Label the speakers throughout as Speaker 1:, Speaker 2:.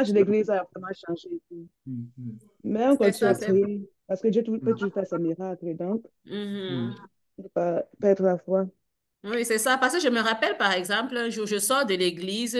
Speaker 1: de l'église a vraiment changé et tout.
Speaker 2: Mhm.
Speaker 1: Mais on
Speaker 3: C'est
Speaker 1: continue
Speaker 3: ça,
Speaker 1: à
Speaker 3: c'est...
Speaker 1: prier parce que Dieu peut
Speaker 2: Mhm.
Speaker 1: toujours faire ses miracles. Donc,
Speaker 3: Mhm.
Speaker 2: Mhm.
Speaker 1: il ne faut pas perdre la foi.
Speaker 3: Oui, c'est ça. Parce que je me rappelle, par exemple, un jour, je sors de l'église,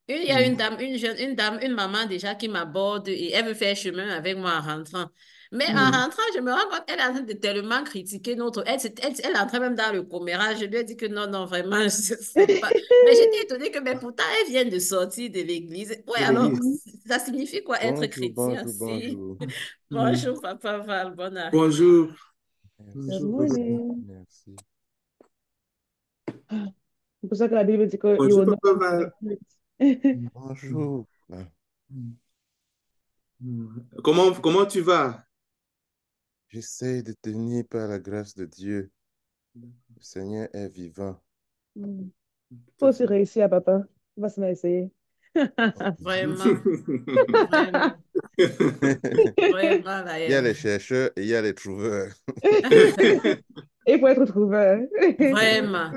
Speaker 3: il y a une
Speaker 2: Mhm.
Speaker 3: dame, une jeune, une dame, une maman déjà qui m'aborde et elle veut faire chemin avec moi en rentrant. Mais en
Speaker 1: Mhm.
Speaker 3: rentrant, je me rends compte qu'elle est en train de tellement critiquer notre... Elle est entrée même dans le commérage. Je lui ai dit que non, non, vraiment, c'est pas... Mais j'étais étonnée que, mais pourtant, elle vient de sortir de l'église. Oui,
Speaker 2: De
Speaker 3: alors,
Speaker 2: l'église.
Speaker 1: Mhm.
Speaker 3: ça signifie quoi être
Speaker 4: Bonjour,
Speaker 3: chrétien
Speaker 4: bonjour,
Speaker 3: si...
Speaker 4: bonjour.
Speaker 2: Mhm.
Speaker 3: Bonjour, Papa Val, bonne arrivée.
Speaker 2: Bonjour.
Speaker 1: Good
Speaker 4: Merci,
Speaker 2: Bonjour, papa.
Speaker 1: morning.
Speaker 4: merci.
Speaker 1: C'est pour ça que la Bible dit qu'il
Speaker 2: Bonjour,
Speaker 1: honore
Speaker 2: papa
Speaker 1: l'homme
Speaker 2: Val.
Speaker 1: avec plus.
Speaker 2: Mhm.
Speaker 4: Bonjour. Ah,
Speaker 2: Mhm. Mhm. Comment tu vas?
Speaker 4: j'essaie de tenir par la grâce de Dieu. Le Seigneur est vivant.
Speaker 1: Il faut
Speaker 2: Tout à
Speaker 1: aussi
Speaker 2: fait.
Speaker 1: réussir, papa. On va se mettre à essayer.
Speaker 3: Vraiment, vraiment, vraiment,
Speaker 4: Il y a
Speaker 3: d'ailleurs.
Speaker 4: les chercheurs et il y a les trouveurs.
Speaker 1: Il faut être trouvé.
Speaker 3: Vraiment,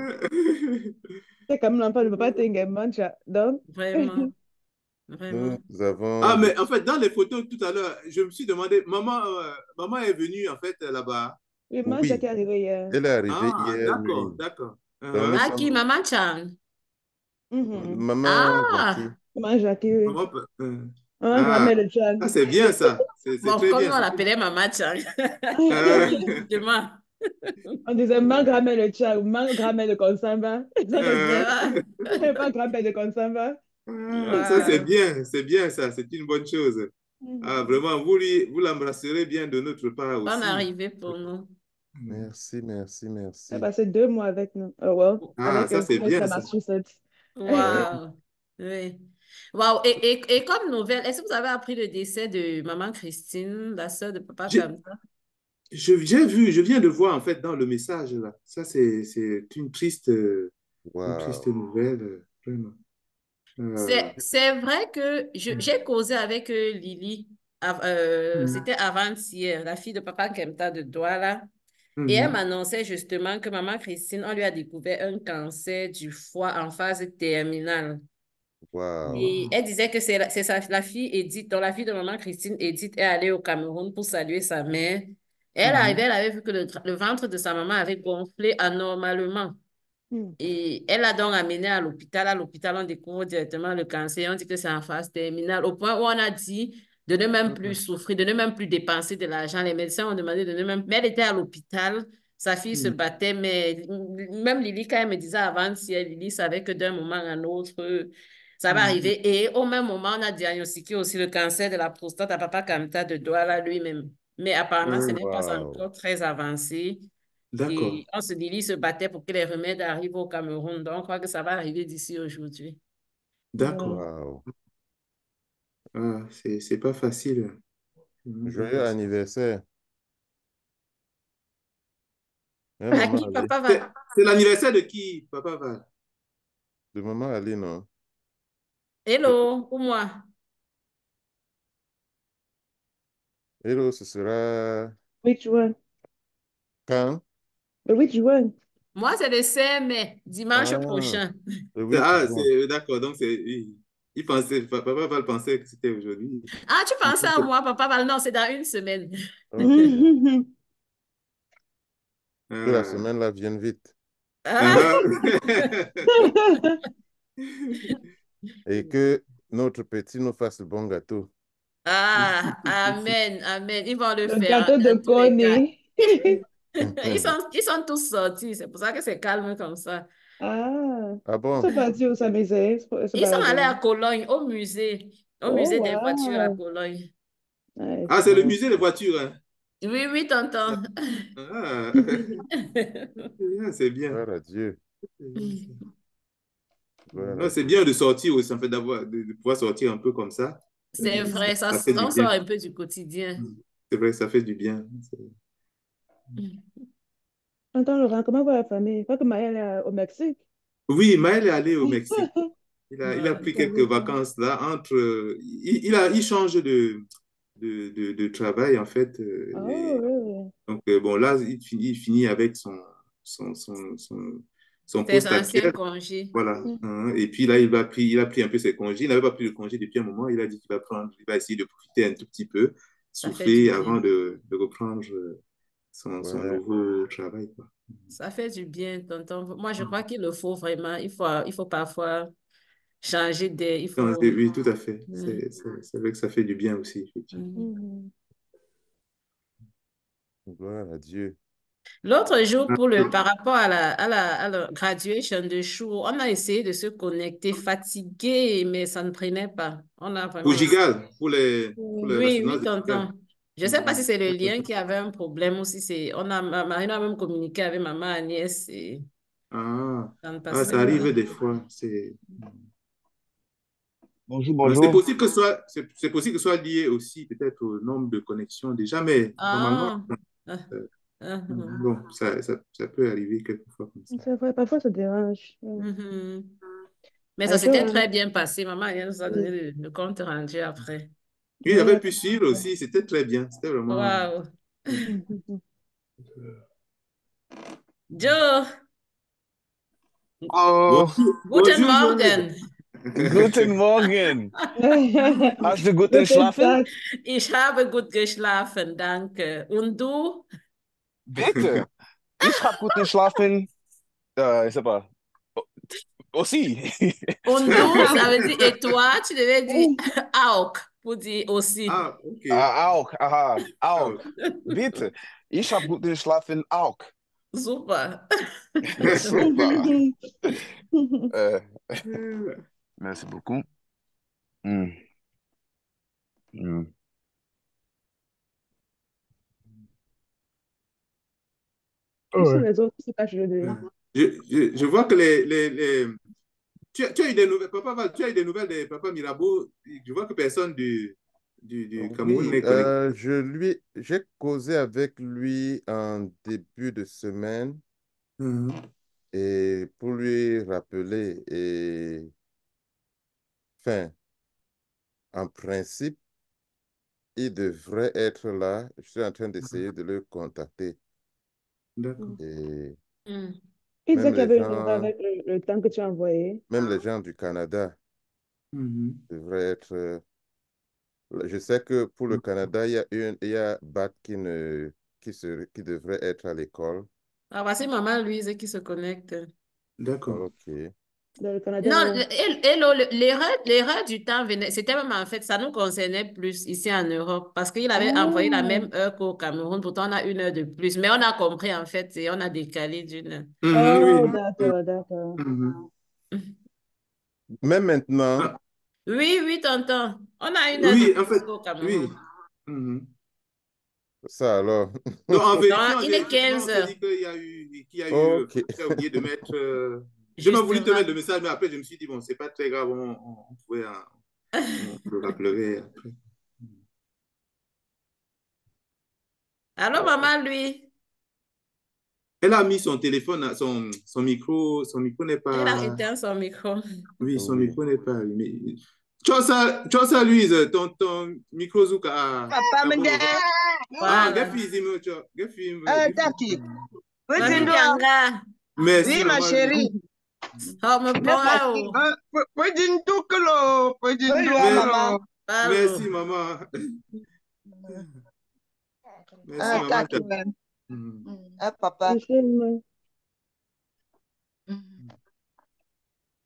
Speaker 1: C'est comme l'enfant ne peut pas tenir mancha. Donc,
Speaker 3: vraiment,
Speaker 4: Nous
Speaker 3: vraiment.
Speaker 4: avons
Speaker 2: Ah,
Speaker 4: des...
Speaker 2: mais en fait, dans les photos tout à l'heure, je me suis demandé, maman est venue en fait là-bas.
Speaker 1: le mancha qui
Speaker 4: Oui,
Speaker 1: est arrivé hier.
Speaker 4: elle est arrivée
Speaker 2: Ah,
Speaker 4: hier
Speaker 2: d'accord,
Speaker 4: nuit.
Speaker 2: d'accord.
Speaker 4: Donc nous
Speaker 2: Uh-huh.
Speaker 3: Ah, qui,
Speaker 4: sommes...
Speaker 3: Maman Chang?
Speaker 1: Mhm.
Speaker 4: Maman Jackie.
Speaker 3: Ah,
Speaker 1: Maman Jacques, oui.
Speaker 2: Maman,
Speaker 1: Maman
Speaker 2: ah,
Speaker 1: grand-mère de Chan.
Speaker 2: ah, c'est bien ça. C'est
Speaker 3: bon,
Speaker 2: très
Speaker 3: comme
Speaker 2: bien.
Speaker 3: nous on l'appelait Maman Chang.
Speaker 2: Euh,
Speaker 3: Justement.
Speaker 1: On disait maman grand-mère de Chan ou maman grand-mère de Consamba. Ça, c'est
Speaker 2: euh,
Speaker 1: bien.
Speaker 3: Ah,
Speaker 1: Pas grand-mère de Consamba.
Speaker 2: Ça,
Speaker 3: wow.
Speaker 2: c'est bien ça. C'est une bonne chose. Ah,
Speaker 1: Mhm.
Speaker 2: vraiment, vous l'embrasserez bien de notre part
Speaker 3: Bonne
Speaker 2: aussi.
Speaker 3: arrivée pour nous.
Speaker 4: Merci, merci,
Speaker 1: Elle a
Speaker 4: merci.
Speaker 1: passé 2 mois avec nous. Oh, well,
Speaker 2: Ah,
Speaker 1: avec
Speaker 2: ça, c'est
Speaker 1: Prince
Speaker 2: bien ça.
Speaker 1: Massachusetts.
Speaker 4: Ouais.
Speaker 3: Wow. Oui. Wow. Et comme nouvelle, est-ce que vous avez appris le décès de Maman Christine, la sœur de Papa
Speaker 2: J'ai
Speaker 3: Kamsa?
Speaker 2: je viens de voir en fait dans le message là. Ça, c'est une triste
Speaker 4: Waouh.
Speaker 2: nouvelle, vraiment. Euh,
Speaker 3: C'est vrai que j'ai causé avec Lily.
Speaker 2: mhm,
Speaker 3: C'était avant-hier, la fille de Papa Kemta de Douala. Et elle
Speaker 2: mhm.
Speaker 3: m'annonçait justement que Maman Christine, on lui a découvert un cancer du foie en phase terminale.
Speaker 4: Waouh.
Speaker 3: Et elle disait que la fille Edith, dont la fille de Maman Christine, Edith, est allée au Cameroun pour saluer sa mère. Et elle arrivait,
Speaker 2: Mhm,
Speaker 3: elle avait vu que le ventre de sa maman avait gonflé anormalement.
Speaker 1: Hmm.
Speaker 3: Et elle l'a donc amenée à l'hôpital. À l'hôpital, on découvre directement le cancer. On dit que c'est en phase terminale. Au point où on a dit de ne même plus
Speaker 2: mhm,
Speaker 3: souffrir, de ne même plus dépenser de l'argent. Les médecins ont demandé de ne même... Mais elle était à l'hôpital. Sa fille se
Speaker 2: mhm,
Speaker 3: battait. Mais même Lily, quand elle me disait avant, si Lily savait que d'un moment à un autre, ça va
Speaker 2: mhm.
Speaker 3: arriver. Et au même moment, on a diagnostiqué aussi le cancer de la prostate à Papa Kamta de Douala lui-même. Mais apparemment, ce n'est pas
Speaker 4: Waouh.
Speaker 3: encore très avancé.
Speaker 2: D'accord,
Speaker 3: Et on se dit, il se battait pour que les remèdes arrivent au Cameroun. Donc, on croit que ça va arriver d'ici aujourd'hui.
Speaker 2: d'accord.
Speaker 1: Ouais.
Speaker 4: Waouh.
Speaker 2: Ah, c'est pas facile. Vraiment pas
Speaker 4: Joyeux
Speaker 2: facile.
Speaker 4: anniversaire. Hein,
Speaker 3: À
Speaker 4: maman
Speaker 3: qui
Speaker 4: Ali.
Speaker 3: papa
Speaker 2: C'est
Speaker 3: va?
Speaker 2: c'est l'anniversaire de qui, Papa Val?
Speaker 4: De maman Ali, non?
Speaker 3: Hello, pour moi.
Speaker 4: Hello, ce sera
Speaker 1: 8 juin.
Speaker 4: quand?
Speaker 1: Le 8 juin.
Speaker 3: Moi, c'est le 5 mai, dimanche
Speaker 4: Ah,
Speaker 3: prochain.
Speaker 4: le 8
Speaker 2: Ah,
Speaker 4: juin.
Speaker 2: c'est d'accord. Donc, il pensait, Papa Val pensait que c'était aujourd'hui.
Speaker 3: Ah, tu pensais à moi, papa va? Non, c'est dans une semaine.
Speaker 4: Ok. Que la
Speaker 2: Ah,
Speaker 4: semaine là vienne vite.
Speaker 3: Ah,
Speaker 2: ah.
Speaker 4: Et que notre petit nous fasse le bon gâteau.
Speaker 3: ah, amen, amen. Ils vont le
Speaker 1: Le
Speaker 3: faire
Speaker 1: gâteau de
Speaker 3: dans tous les cas.
Speaker 1: Connie.
Speaker 3: Ils sont tous sortis. C'est pour ça que c'est calme comme ça.
Speaker 1: Ah.
Speaker 4: Ah
Speaker 1: Ils
Speaker 4: bon?
Speaker 1: sont partis où s'amuser, se
Speaker 3: Ils sont allés
Speaker 1: balader.
Speaker 3: à Cologne, au
Speaker 1: Oh,
Speaker 3: musée des voitures à
Speaker 1: wow.
Speaker 3: Cologne.
Speaker 1: Nice,
Speaker 2: Ah, c'est le
Speaker 1: nice.
Speaker 2: musée des voitures, hein.
Speaker 3: Oui, oui, tonton.
Speaker 2: Ah, c'est bien.
Speaker 4: Gloire à Dieu. Gloire à
Speaker 2: Non, c'est
Speaker 4: Dieu.
Speaker 2: bien de sortir aussi, en fait, de pouvoir sortir un peu comme ça.
Speaker 3: C'est vrai,
Speaker 2: Ça fait du
Speaker 3: on sort
Speaker 2: bien.
Speaker 3: un peu du quotidien.
Speaker 2: C'est vrai que ça fait du bien.
Speaker 1: Attends, Laurent, comment va la famille? Je crois que Maya elle est au Mexique.
Speaker 2: Oui, Maël est allé au Mexique. Il a
Speaker 3: Ouais.
Speaker 2: pris quelques
Speaker 1: J'avais pas.
Speaker 2: vacances là entre. Il change de travail en fait.
Speaker 1: Oh, really?
Speaker 2: Donc bon là, il finit avec son, son
Speaker 3: C'est
Speaker 2: poste
Speaker 3: un ancien
Speaker 2: actuel.
Speaker 3: congé.
Speaker 2: Voilà. Et puis là, il a pris un peu ses congés. Il n'avait pas pris de congé depuis un moment. Il a dit qu'il va prendre, il va essayer de profiter un tout petit peu,
Speaker 3: Ça fait du
Speaker 2: souffler
Speaker 3: bien.
Speaker 2: avant de reprendre son
Speaker 4: Ouais.
Speaker 2: nouveau travail, quoi.
Speaker 3: Ça fait du bien, tonton. Moi, je crois qu'il le faut vraiment. Il faut parfois changer d'air. Il
Speaker 2: Non,
Speaker 3: faut...
Speaker 2: oui, tout à fait.
Speaker 3: Mm,
Speaker 2: C'est vrai que ça fait du bien aussi, effectivement.
Speaker 3: mm.
Speaker 4: Gloire à Dieu.
Speaker 3: L'autre jour, par rapport à la graduation de Chou, on a essayé de se connecter fatigué, mais ça ne prenait pas. On a
Speaker 2: Pour
Speaker 3: vraiment essayé.
Speaker 2: Gigal, pour la
Speaker 3: Oui, oui,
Speaker 2: soutenance de
Speaker 3: tonton.
Speaker 2: Gigal.
Speaker 3: Je ne sais pas si c'est le lien qui avait un problème ou si c'est... Marina a même communiqué avec maman Agnès et
Speaker 2: Ah,
Speaker 3: ça ne
Speaker 2: ah,
Speaker 3: passait
Speaker 2: ça
Speaker 3: pas.
Speaker 2: arrive des fois.
Speaker 5: Bonjour,
Speaker 2: C'est
Speaker 5: bonjour.
Speaker 2: possible c'est possible que ce soit lié aussi peut-être au nombre de connexions déjà, mais normalement,
Speaker 3: Ah, ah,
Speaker 2: euh,
Speaker 3: ah, ah.
Speaker 2: bon, ça peut arriver quelquefois comme ça.
Speaker 1: C'est vrai, parfois ça dérange.
Speaker 3: Mhm. Mais ça
Speaker 1: Avec
Speaker 3: s'était
Speaker 1: eux,
Speaker 3: très bien passé. Maman, elle nous a donné le compte rendu après.
Speaker 2: Oui, j'avais pu suivre aussi, c'était très bien. C'était vraiment.
Speaker 3: Waouh. Joe,
Speaker 5: Oh,
Speaker 3: guten
Speaker 2: Bonjour, Joël.
Speaker 3: Morgen.
Speaker 5: guten Morgen. Hast du gut
Speaker 1: Guten
Speaker 5: geschlafen?
Speaker 1: Tag.
Speaker 3: Ich habe gut geschlafen, danke. Und du?
Speaker 5: Bitte. Ich habe gut geschlafen. Je sais pas. Aussi.
Speaker 3: Und du, ça veut dire, et toi, tu devais dire auch pour dire aussi.
Speaker 2: Ah, ok.
Speaker 5: Auch. Aha. Auch.
Speaker 2: Ah,
Speaker 5: Bitte. Ich habe gut geschlafen. Auch.
Speaker 3: Super.
Speaker 5: Super. Euh,
Speaker 2: ok.
Speaker 5: merci beaucoup. Hmm. Hmm.
Speaker 1: Où sont les autres qui se cachent de...
Speaker 2: Je vois que tu as eu des nouvelles, Papa Val, tu as eu des nouvelles de Papa Mirabeau. Je vois que personne du Cameroun
Speaker 4: Oui,
Speaker 2: n'est connecté.
Speaker 4: j'ai causé avec lui en début de semaine
Speaker 2: Mhm.
Speaker 4: et pour lui rappeler, et enfin, en principe, il devrait être là. Je suis en train d'essayer de le contacter.
Speaker 2: D'accord.
Speaker 4: Et
Speaker 3: Mm.
Speaker 1: Il disait
Speaker 4: même
Speaker 1: qu'il y
Speaker 4: les
Speaker 1: avait une erreur
Speaker 4: gens,
Speaker 1: avec le temps que tu as envoyé.
Speaker 4: même les gens du Canada
Speaker 2: Mhm.
Speaker 4: devraient être. Je sais que pour le Canada, il y a Bat qui devrait être à l'école.
Speaker 3: Ah, voici maman Louise qui se connecte.
Speaker 2: D'accord.
Speaker 4: OK.
Speaker 1: Dans le Canada,
Speaker 3: Non,
Speaker 1: ouais.
Speaker 3: l'erreur du temps venait, c'était même en fait, ça nous concernait plus ici en Europe parce qu'il avait envoyé la
Speaker 1: Ah,
Speaker 3: même heure qu'au Cameroun, pourtant on a une heure de plus, mais on a compris en fait et on a décalé d'une heure.
Speaker 2: Mhm,
Speaker 1: oh,
Speaker 2: oui.
Speaker 1: d'accord, d'accord.
Speaker 2: Mhm.
Speaker 4: Même maintenant,
Speaker 2: Ah,
Speaker 3: Oui, oui, tonton, on a une heure de
Speaker 2: oui, en
Speaker 3: plus
Speaker 2: fait,
Speaker 3: qu'au
Speaker 2: oui.
Speaker 3: Cameroun.
Speaker 2: Mhm.
Speaker 4: ça alors.
Speaker 2: Donc, en
Speaker 3: Donc,
Speaker 2: vérifiant,
Speaker 3: il est
Speaker 2: effectivement,
Speaker 3: 15
Speaker 2: on s'est
Speaker 3: heures,
Speaker 2: dit qu'il y a eu,
Speaker 4: OK.
Speaker 2: tu as oublié de mettre. J'ai même voulu te
Speaker 3: justement.
Speaker 2: mettre le message, mais après, je me suis dit, bon, c'est pas très grave, on pouvait, on le rappellerait après.
Speaker 3: Alors, maman, lui,
Speaker 2: Elle a mis son téléphone, son micro n'est
Speaker 3: elle a
Speaker 2: pas.
Speaker 3: éteint son micro.
Speaker 2: Oui, son
Speaker 4: Oui.
Speaker 2: micro n'est pas allumé. Tu as ça, Louise, ton micro Zouk
Speaker 6: Papa
Speaker 2: a bon.
Speaker 6: mende
Speaker 2: Ah,
Speaker 3: Voilà.
Speaker 6: taki.
Speaker 3: Mamie
Speaker 6: Pudindo.
Speaker 3: Bianga,
Speaker 2: Merci,
Speaker 6: Oui, ma
Speaker 2: maman.
Speaker 6: chérie.
Speaker 3: oh, me
Speaker 6: Ne fatigue.
Speaker 3: porra,
Speaker 6: Pudindo kelo. Pudindo
Speaker 2: Mais-
Speaker 6: kelo.
Speaker 2: Merci, maman. Merci, maman.
Speaker 6: Taki.
Speaker 2: Mhm.
Speaker 6: Papa.
Speaker 1: Justement.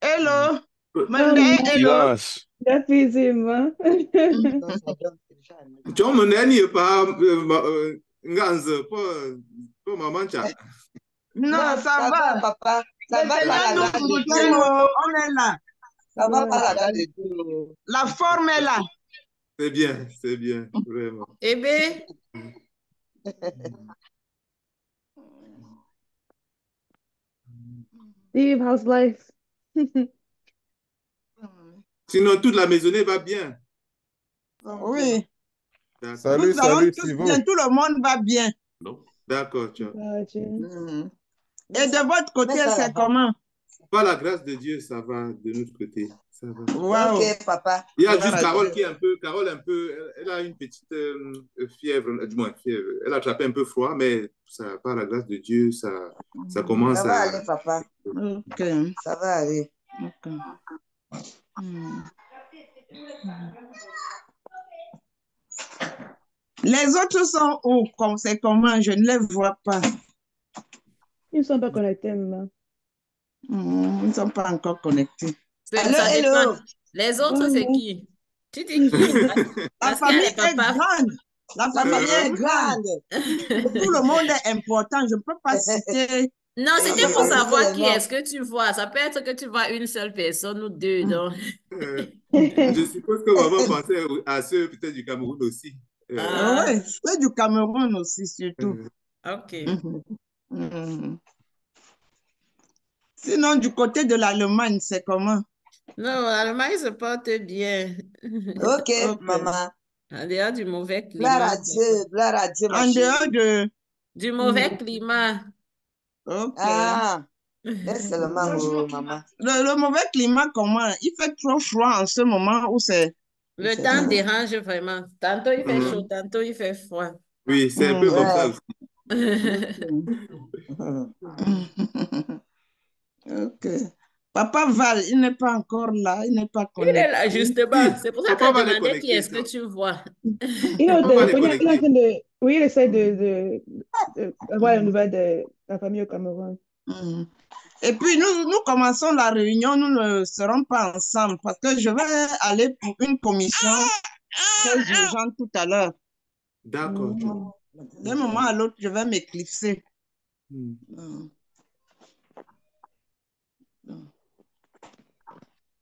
Speaker 6: Hello.
Speaker 2: Tu
Speaker 6: Mende, hello.
Speaker 5: Silence.
Speaker 1: Rapidement.
Speaker 2: as mon ami, pas Nganze, pas maman.
Speaker 6: Non, ça va.
Speaker 7: Papa. Ça va
Speaker 6: Maintenant,
Speaker 7: pas
Speaker 6: nous
Speaker 7: la date de
Speaker 6: foutons, on est là.
Speaker 7: Ça va pas la date de Dieu.
Speaker 6: La forme est là.
Speaker 2: C'est bien, vraiment.
Speaker 3: eh bien,
Speaker 1: Steve, how's life?
Speaker 2: Sinon, toute la maisonnée va bien.
Speaker 6: Oui.
Speaker 2: D'accord.
Speaker 4: Salut,
Speaker 6: Nous allons
Speaker 4: salut,
Speaker 6: tous
Speaker 4: Thibaut.
Speaker 6: bien. Tout le monde va bien.
Speaker 2: D'accord, ciao.
Speaker 1: Ah, Dieu.
Speaker 6: Et de votre côté,
Speaker 7: Mais ça
Speaker 6: c'est
Speaker 7: va.
Speaker 6: comment?
Speaker 2: Par la grâce de Dieu, ça va de notre côté. Ça va.
Speaker 6: Waouh.
Speaker 7: Ok, papa.
Speaker 2: Il y a
Speaker 6: Gloire
Speaker 2: juste
Speaker 6: à
Speaker 2: Carole
Speaker 6: Dieu.
Speaker 2: qui est un peu, Carole un peu, elle a une petite fièvre, du moins fièvre. Elle a attrapé un peu froid, mais ça, par la grâce de Dieu, ça commence
Speaker 7: Ça va
Speaker 2: à.
Speaker 7: aller, papa.
Speaker 6: Ok.
Speaker 7: Ça va aller.
Speaker 6: Ok. Hmm. Les autres sont où? C'est comment? Je ne les vois pas.
Speaker 1: Ils ne sont pas connectés, maman.
Speaker 6: Ils ne sont pas encore connectés.
Speaker 7: Allô,
Speaker 3: Ça dépend.
Speaker 7: hello.
Speaker 3: Les autres, c'est qui? Tu dis qui?
Speaker 6: La
Speaker 3: Parce qu'il y a
Speaker 6: famille
Speaker 3: les
Speaker 6: est
Speaker 3: papas.
Speaker 6: grande. La
Speaker 7: La
Speaker 6: famille
Speaker 7: famille
Speaker 6: est
Speaker 7: est
Speaker 6: grande.
Speaker 7: grande.
Speaker 6: Tout le monde est important. Je ne peux pas citer.
Speaker 3: Non,
Speaker 7: Je
Speaker 3: c'était
Speaker 7: peux
Speaker 3: pour
Speaker 7: pas citer
Speaker 3: savoir
Speaker 7: les
Speaker 3: qui
Speaker 7: noms.
Speaker 3: est-ce que tu vois. Ça peut être que tu vois une seule personne ou deux. Donc.
Speaker 2: Je suppose que maman pensait à ceux peut-être du Cameroun aussi.
Speaker 3: Ah,
Speaker 6: Oui, c'est du Cameroun aussi, surtout.
Speaker 3: ok.
Speaker 6: Mhm. Mhm. Sinon, du côté de l'Allemagne, c'est comment?
Speaker 3: Non, l'Allemagne se porte bien.
Speaker 7: Ok,
Speaker 6: Ok.
Speaker 7: maman.
Speaker 3: En dehors du mauvais
Speaker 7: Gloire
Speaker 3: climat.
Speaker 7: à Dieu. Gloire à Dieu, ma
Speaker 6: En dehors
Speaker 7: chérie.
Speaker 6: de...
Speaker 3: Du mauvais
Speaker 6: Mhm.
Speaker 3: climat.
Speaker 6: Ok.
Speaker 7: Ah, c'est seulement, oh, maman.
Speaker 6: Le mauvais climat, comment? Il fait trop froid en ce moment où c'est...
Speaker 3: Le temps dérange vraiment. Tantôt il fait chaud, tantôt il fait froid.
Speaker 2: Oui, c'est un peu comme ça
Speaker 7: Ouais.
Speaker 2: aussi.
Speaker 6: Ok. Papa Val, il n'est pas encore là, il n'est pas
Speaker 3: Il est
Speaker 6: connecté.
Speaker 3: là, justement.
Speaker 2: Si,
Speaker 3: C'est pour ça que
Speaker 2: papa
Speaker 3: je
Speaker 2: va les
Speaker 3: demandais qui
Speaker 2: connecter,
Speaker 3: est-ce que tu vois.
Speaker 1: Il est au
Speaker 2: papa va les
Speaker 1: téléphone, il est en
Speaker 2: connecter.
Speaker 1: train de. Oui, il essaie d'avoir les nouvelles de la famille au Cameroun.
Speaker 6: Mhm. Et puis, nous commençons la réunion, nous ne serons pas ensemble parce que je vais aller pour une commission très urgente tout à l'heure.
Speaker 2: D'accord.
Speaker 6: D'un moment à l'autre, je vais m'éclipser.
Speaker 2: Hmm.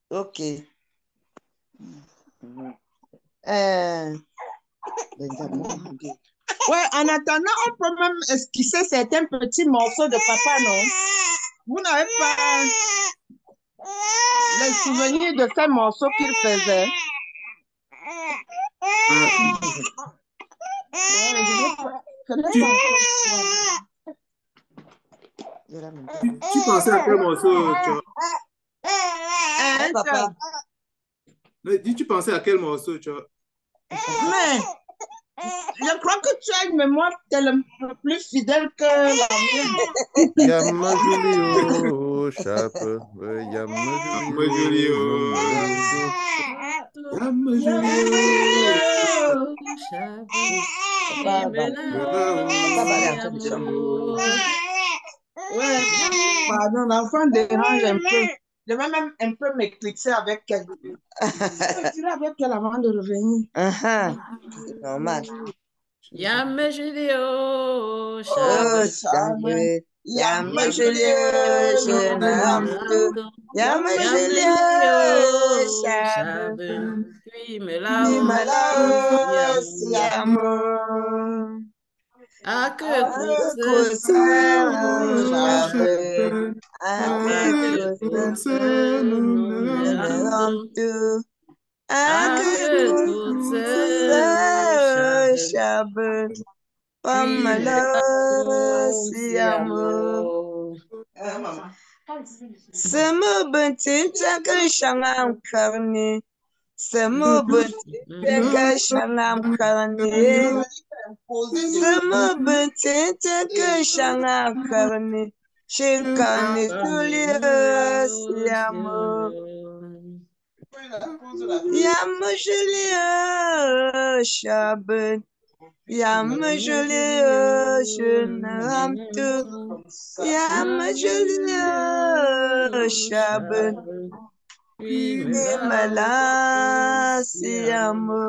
Speaker 7: Ok.
Speaker 6: Ouais, en attendant, on peut même esquisser certains petits morceaux de papa, non? Vous n'avez pas les souvenirs de ces morceaux qu'il faisait?
Speaker 2: Ah,
Speaker 6: Ouais, je veux pas. Ce n'est
Speaker 2: tu,
Speaker 6: pas encore
Speaker 2: tu pensais à quel morceau, tu vois?
Speaker 7: Hein, papa?
Speaker 2: Dis, tu pensais à quel morceau, tu vois?
Speaker 6: Mais je crois que tu as une mémoire tellement plus fidèle que la mienne.
Speaker 4: Yama Julio Chape, Yama
Speaker 2: Yama
Speaker 4: Julio
Speaker 2: Julio,
Speaker 4: Nonamdo.
Speaker 2: Yama Julio,
Speaker 7: Papa va. Papa va aller en train de chanter.
Speaker 6: Ouais, pardon, l'enfant dérange un peu. Je vais même un peu m'éclipser avec elle. Je dirai avec elle avant de revenir.
Speaker 7: C'est normal.
Speaker 3: Yame Julio,
Speaker 6: Oh,
Speaker 3: Shaban,
Speaker 6: Charme.
Speaker 7: Yama
Speaker 6: Yama
Speaker 7: Julio, je n'aime tout. Yama
Speaker 3: Yame
Speaker 7: Julio,
Speaker 3: Julio,
Speaker 7: Shaban.
Speaker 3: Shaban, puis me
Speaker 7: Ni
Speaker 3: la
Speaker 7: malheur, si
Speaker 3: Yamu.
Speaker 7: amour.
Speaker 3: Ah, que
Speaker 7: Que
Speaker 3: coûte
Speaker 7: ça, Shaban.
Speaker 2: Chape,
Speaker 7: Que
Speaker 3: coûte
Speaker 7: ça,
Speaker 3: nous
Speaker 7: je n'aime
Speaker 3: n'aime
Speaker 7: tout.
Speaker 3: Ah, que
Speaker 7: Que
Speaker 3: coûte
Speaker 7: ça,
Speaker 3: Shaban,
Speaker 7: Shaban. Pas
Speaker 3: puis me la
Speaker 7: malheur, si amour.
Speaker 3: Yamu.
Speaker 7: Semua bercinta ke syangam karni. Semua bercinta ke syangam karni. Semua bercinta ke syangam karni. Syingkani Julia siamu. Yamu Julia Shaban. Yamu Julia Shinam tu. Yamu Julia Shaban.
Speaker 3: Puis me la
Speaker 7: Malasiamu.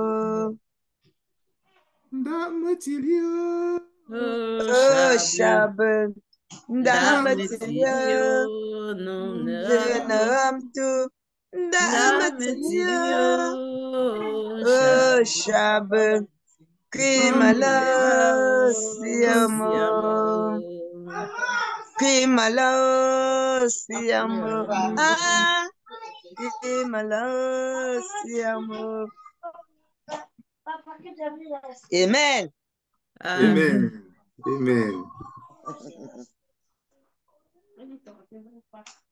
Speaker 2: Damatilio,
Speaker 3: Oh,
Speaker 7: Oh,
Speaker 3: Shaban,
Speaker 7: Shaban. Damatilio.
Speaker 3: Damatilio, non ne
Speaker 7: Jenam tu. Damatilio.
Speaker 3: Damatilio,
Speaker 7: Oh,
Speaker 3: Shaban,
Speaker 7: Shaban. Kimalasiamu.
Speaker 3: Yamu.
Speaker 7: Kimalasiamu. Ah. Kimalasiamu. Amen.
Speaker 3: Ah,
Speaker 2: Amen. Amen.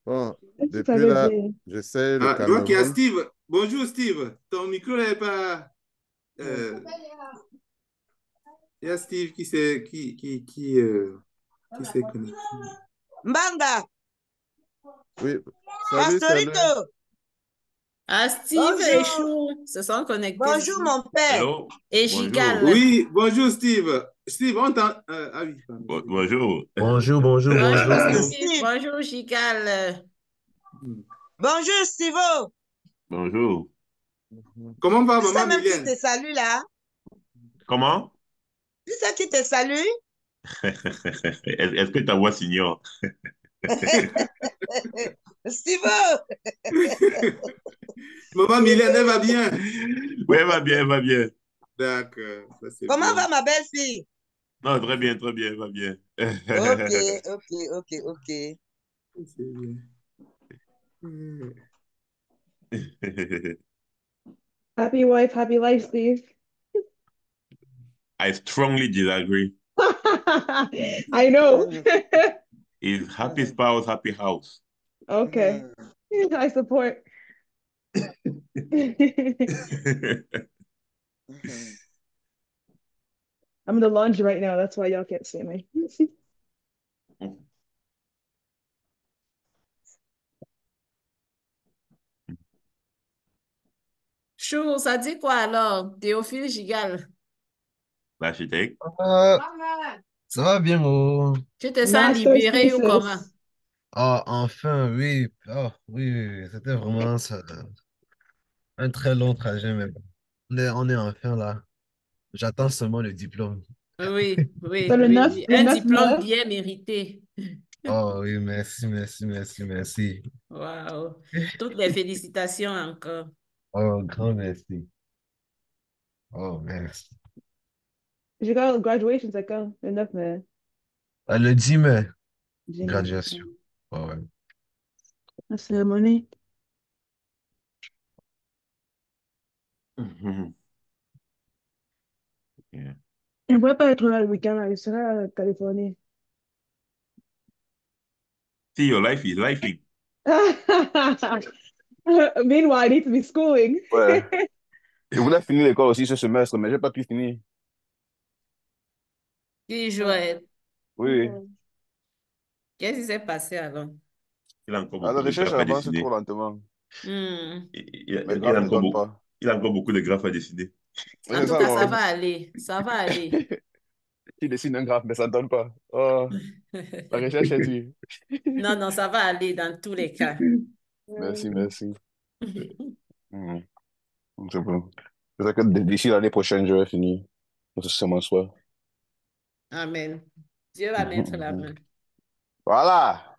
Speaker 4: Bon,
Speaker 1: Qu'est-ce que ça
Speaker 4: depuis
Speaker 1: veut
Speaker 4: là,
Speaker 1: dire?
Speaker 4: j'essaie le
Speaker 2: Ah, je vois qu'il y a
Speaker 4: Cameroun.
Speaker 2: Steve. Bonjour Steve. Ton micro n'est pas. euh, il y a Steve qui s'est connecté.
Speaker 6: Mbanga,
Speaker 4: Oui, salut, salut.
Speaker 6: Pastorito,
Speaker 3: Ah, Steve et
Speaker 6: bonjour.
Speaker 3: Chou se sont connectés.
Speaker 6: Bonjour, mon père.
Speaker 5: Hello,
Speaker 3: Et
Speaker 5: bonjour.
Speaker 3: Gigal.
Speaker 2: Oui, bonjour Steve. Steve, on t'entend. Ah oui, pardon.
Speaker 5: Bonjour.
Speaker 8: Bonjour, bonjour,
Speaker 3: Bonjour
Speaker 8: bonjour.
Speaker 3: Steve,
Speaker 6: Steve.
Speaker 3: bonjour Gigal.
Speaker 2: Hmm.
Speaker 6: Bonjour, Stivo.
Speaker 5: Bonjour.
Speaker 2: Comment va
Speaker 6: Tu sais
Speaker 2: maman
Speaker 6: même qui
Speaker 2: Mylène?
Speaker 6: te salue là?
Speaker 5: Comment?
Speaker 6: Tu sais qui te salue?
Speaker 5: Est-ce que ta voix s'ignore?
Speaker 6: Stivo,
Speaker 2: Maman Mylène, elle va bien.
Speaker 5: Oui, elle va bien, elle va bien.
Speaker 2: D'accord, ça c'est
Speaker 6: comment
Speaker 2: bien.
Speaker 6: va ma belle-fille?
Speaker 5: Non, très bien, elle va bien.
Speaker 6: Ok, ok, ok, ok.
Speaker 2: C'est bien. Hmm.
Speaker 1: Happy wife, happy life, Steve.
Speaker 5: I strongly disagree.
Speaker 1: I know.
Speaker 5: Is happy spouse, happy house.
Speaker 1: Okay. I support. I'm in the laundry right now. That's why y'all can't see me.
Speaker 3: Chou, ça dit quoi alors? Théophile Gigal.
Speaker 5: L'architecte.
Speaker 8: Ça va bien, oh.
Speaker 3: Tu te sens
Speaker 1: Master's
Speaker 3: libéré ou comment?
Speaker 1: thesis.
Speaker 8: Ah, enfin, oui. Ah, oui, oui, oui. C'était vraiment ça, un très long trajet, mais bon. On est enfin là. J'attends seulement le diplôme.
Speaker 3: Oui,
Speaker 1: C'est
Speaker 3: oui, oui, oui.
Speaker 1: le
Speaker 3: Un
Speaker 1: 9
Speaker 3: diplôme
Speaker 1: 9.
Speaker 3: bien mérité.
Speaker 8: Oh, oui, merci, merci, merci, merci.
Speaker 3: Wow. Toutes les félicitations encore.
Speaker 8: Oh, grand merci. Oh, merci.
Speaker 1: J'ai got graduation, c'est quand? Le 9 mai.
Speaker 8: Ah, le 10 mai,
Speaker 1: 10 mai.
Speaker 8: graduation. Oh, ouais.
Speaker 1: La cérémonie.
Speaker 5: Yeah.
Speaker 1: Il ne pourrait pas être là le week-end, là. Il sera en Californie.
Speaker 5: See, your life is lifing.
Speaker 1: Meanwhile, I need to be schooling.
Speaker 5: Ouais. Je voulais finir l'école aussi ce semestre, mais j'ai pas pu finir.
Speaker 3: Qui jouait?
Speaker 5: Oui.
Speaker 3: Qu'est-ce qui s'est passé alors?
Speaker 5: Il a encore
Speaker 9: Ah, la
Speaker 5: beaucoup de
Speaker 9: recherche
Speaker 5: graphes à
Speaker 9: avance
Speaker 5: dessiner.
Speaker 9: trop lentement.
Speaker 3: Hmm.
Speaker 9: Mes
Speaker 5: Il
Speaker 9: graphes
Speaker 5: a
Speaker 9: ne
Speaker 5: encore
Speaker 9: donnent
Speaker 5: beaucoup,
Speaker 9: pas.
Speaker 5: il a encore beaucoup de graphes à dessiner.
Speaker 9: Et
Speaker 3: En
Speaker 9: c'est
Speaker 3: tout
Speaker 9: ça,
Speaker 3: cas, ça
Speaker 9: alors.
Speaker 3: va aller. Ça va aller.
Speaker 9: Qui dessine un graphe, mais ça ne donne pas. Oh, la recherche est dure.
Speaker 3: Non, non, ça va aller dans tous les cas.
Speaker 9: Merci, merci. Hmm, c'est bon. C'est ça que d'ici l'année prochaine, je vais finir. C'est mon souhait.
Speaker 3: Amen. Dieu va mettre la main.
Speaker 9: Voilà.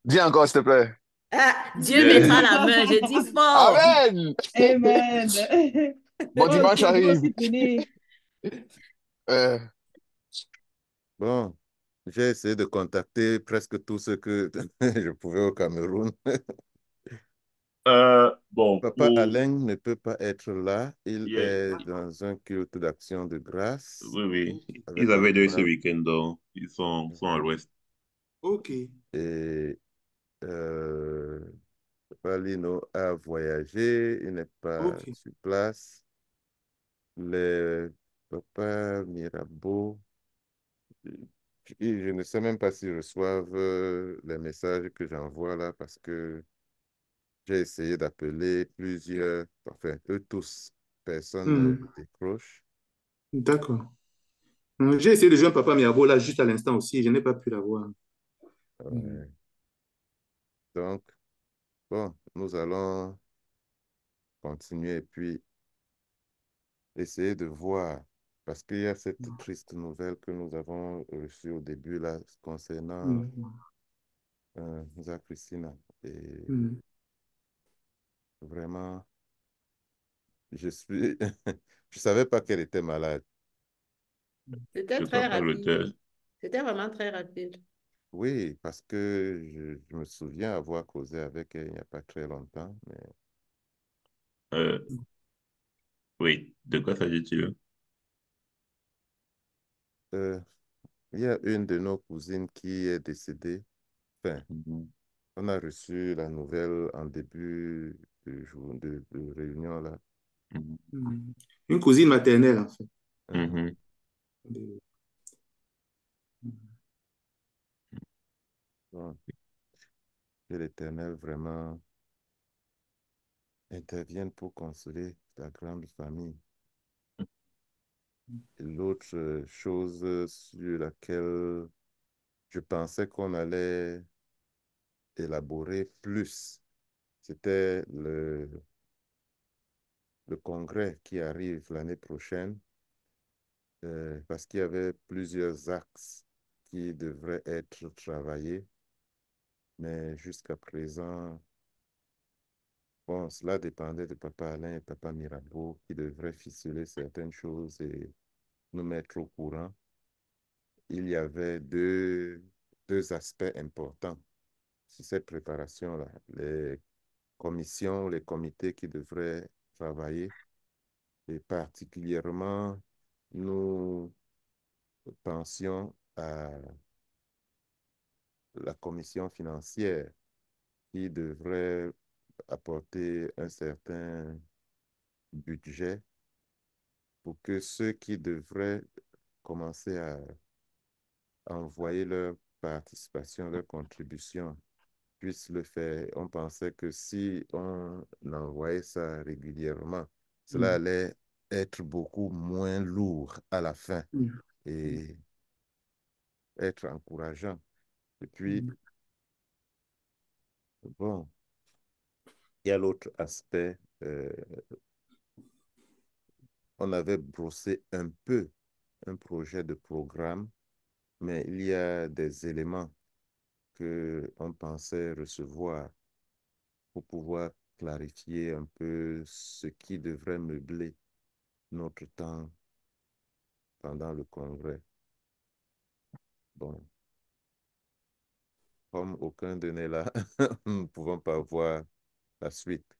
Speaker 9: Dis encore, s'il te plaît.
Speaker 3: Ah, Dieu
Speaker 5: Yeah.
Speaker 3: mettra la main, je dis fort.
Speaker 9: Amen.
Speaker 1: Amen.
Speaker 9: Bon
Speaker 1: Oh,
Speaker 9: dimanche
Speaker 1: c'est
Speaker 9: arrive.
Speaker 1: aussi fini.
Speaker 9: Euh,
Speaker 4: Bon, j'ai essayé de contacter presque tous ceux que je pouvais au Cameroun.
Speaker 5: Bon,
Speaker 4: Papa
Speaker 5: pour...
Speaker 4: Alain ne peut pas être là. Il
Speaker 5: Yeah.
Speaker 4: est dans un culte d'action de grâce
Speaker 5: Oui, oui. Ils
Speaker 4: avec un
Speaker 5: avaient deuil ce
Speaker 4: frère.
Speaker 5: week-end, donc ils sont à l'ouest.
Speaker 2: Ok.
Speaker 4: Et euh, Papa Lino a voyagé. Il n'est pas
Speaker 2: Ok.
Speaker 4: sur place. Les Papa Mirabeau, je ne sais même pas s'ils reçoivent les messages que j'envoie là parce que j'ai essayé d'appeler plusieurs, enfin, eux tous, personne ne
Speaker 2: Hmm.
Speaker 4: décroche.
Speaker 2: D'accord. J'ai essayé de joindre Papa Mirabeau là juste à l'instant aussi. Je n'ai pas pu l'avoir. Hmm.
Speaker 4: Ouais. Donc, bon, nous allons continuer et puis essayer de voir, parce qu'il y a cette triste nouvelle que nous avons reçue au début là concernant
Speaker 2: Hmm.
Speaker 4: Nza Christina. Et
Speaker 2: Hmm.
Speaker 4: vraiment, je suis, je savais pas qu'elle était malade.
Speaker 3: C'était
Speaker 5: Je
Speaker 3: très
Speaker 5: crois pas l'auteur.
Speaker 3: rapide. C'était vraiment très rapide.
Speaker 4: Oui, parce que je me souviens avoir causé avec elle il n'y a pas très longtemps, mais
Speaker 5: Euh, oui, de quoi s'agit-il?
Speaker 4: euh, il y a une de nos cousines qui est décédée Enfin, on a reçu la nouvelle en début de réunion là.
Speaker 2: Une cousine maternelle, en fait.
Speaker 4: Bon, que l'Éternel vraiment intervienne pour consoler la grande famille. Et l'autre chose sur laquelle je pensais qu'on allait élaborer plus, c'était le congrès qui arrive l'année prochaine, parce qu'il y avait plusieurs axes qui devraient être travaillés, mais jusqu'à présent, bon, cela dépendait de Papa Alain et Papa Mirabeau qui devraient ficeler certaines choses et nous mettre au courant. Il y avait deux aspects importants sur cette préparation-là. Les commissions, les comités qui devraient travailler, et particulièrement, nous pensions à la commission financière qui devrait apporter un certain budget pour que ceux qui devraient commencer à envoyer leur participation, leur contribution, puissent le faire. On pensait que si on envoyait ça régulièrement, cela allait être beaucoup moins lourd à la fin et être encourageant. Et puis, bon, il y a l'autre aspect. On avait brossé un peu un projet de programme, mais il y a des éléments qu'on pensait recevoir pour pouvoir clarifier un peu ce qui devrait meubler notre temps pendant le congrès. Bon, comme aucun de nous est là, nous ne pouvons pas voir la suite.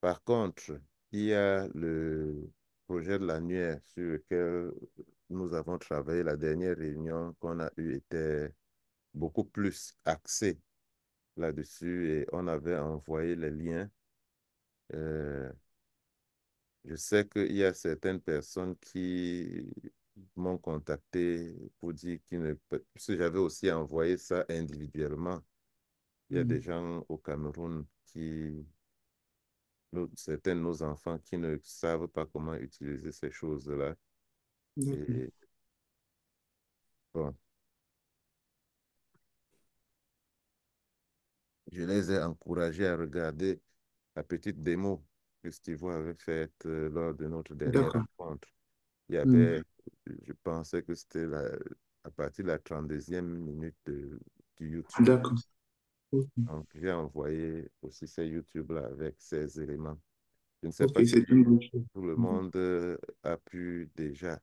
Speaker 4: Par contre, il y a le projet de l'annuaire sur lequel nous avons travaillé. La dernière réunion qu'on a eue était beaucoup plus axée là-dessus et on avait envoyé les liens. Je sais qu'il y a certaines personnes qui m'ont contacté pour dire qu'ils ne peuvent... Parce que j'avais aussi envoyé ça individuellement. Il y a des gens au Cameroun qui... certains de nos enfants qui ne savent pas comment utiliser ces choses-là. Et bon, je les ai encouragés à regarder la petite démo que Steve avait faite lors de notre dernière
Speaker 2: D'accord.
Speaker 4: rencontre. Il y avait, je pensais que c'était à partir de la 32e minute du YouTube.
Speaker 2: D'accord.
Speaker 4: Donc, j'ai envoyé aussi ces YouTube-là avec ces éléments. Je ne sais
Speaker 2: Ok,
Speaker 4: pas si
Speaker 2: c'est une bonne chose.
Speaker 4: tout le monde a pu déjà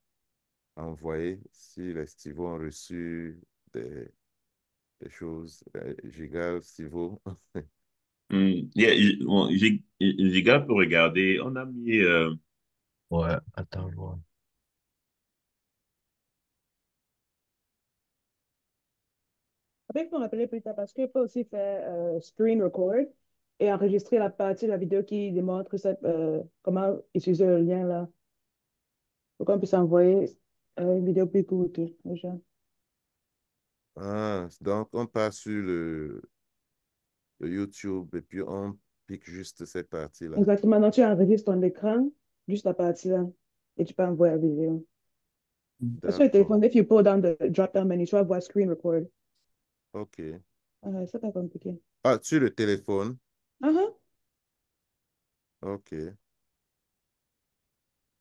Speaker 4: envoyer, si les Stivo ont reçu des choses. Gigal, Stivo.
Speaker 10: Bon, Giga peut regarder. On a mis.
Speaker 8: Ouais, attends, ouais.
Speaker 1: Après, il faut rappeler plus tard parce qu'il peut aussi faire screen record et enregistrer la partie de la vidéo qui démontre comment utiliser le lien là pour qu'on puisse envoyer une vidéo plus courte aux gens.
Speaker 4: Ah, donc, on passe sur le YouTube et puis on pique juste cette partie-là.
Speaker 1: Exactement. Donc, tu enregistres ton écran, juste la partie là, et tu peux envoyer la vidéo. Parce que le
Speaker 4: D'accord.
Speaker 1: téléphone, if you pull down the drop-down menu, tu vas voir screen record.
Speaker 4: OK.
Speaker 1: C'est pas compliqué.
Speaker 4: Ah, sur le téléphone?
Speaker 1: Uh-huh.
Speaker 4: OK.
Speaker 1: C'est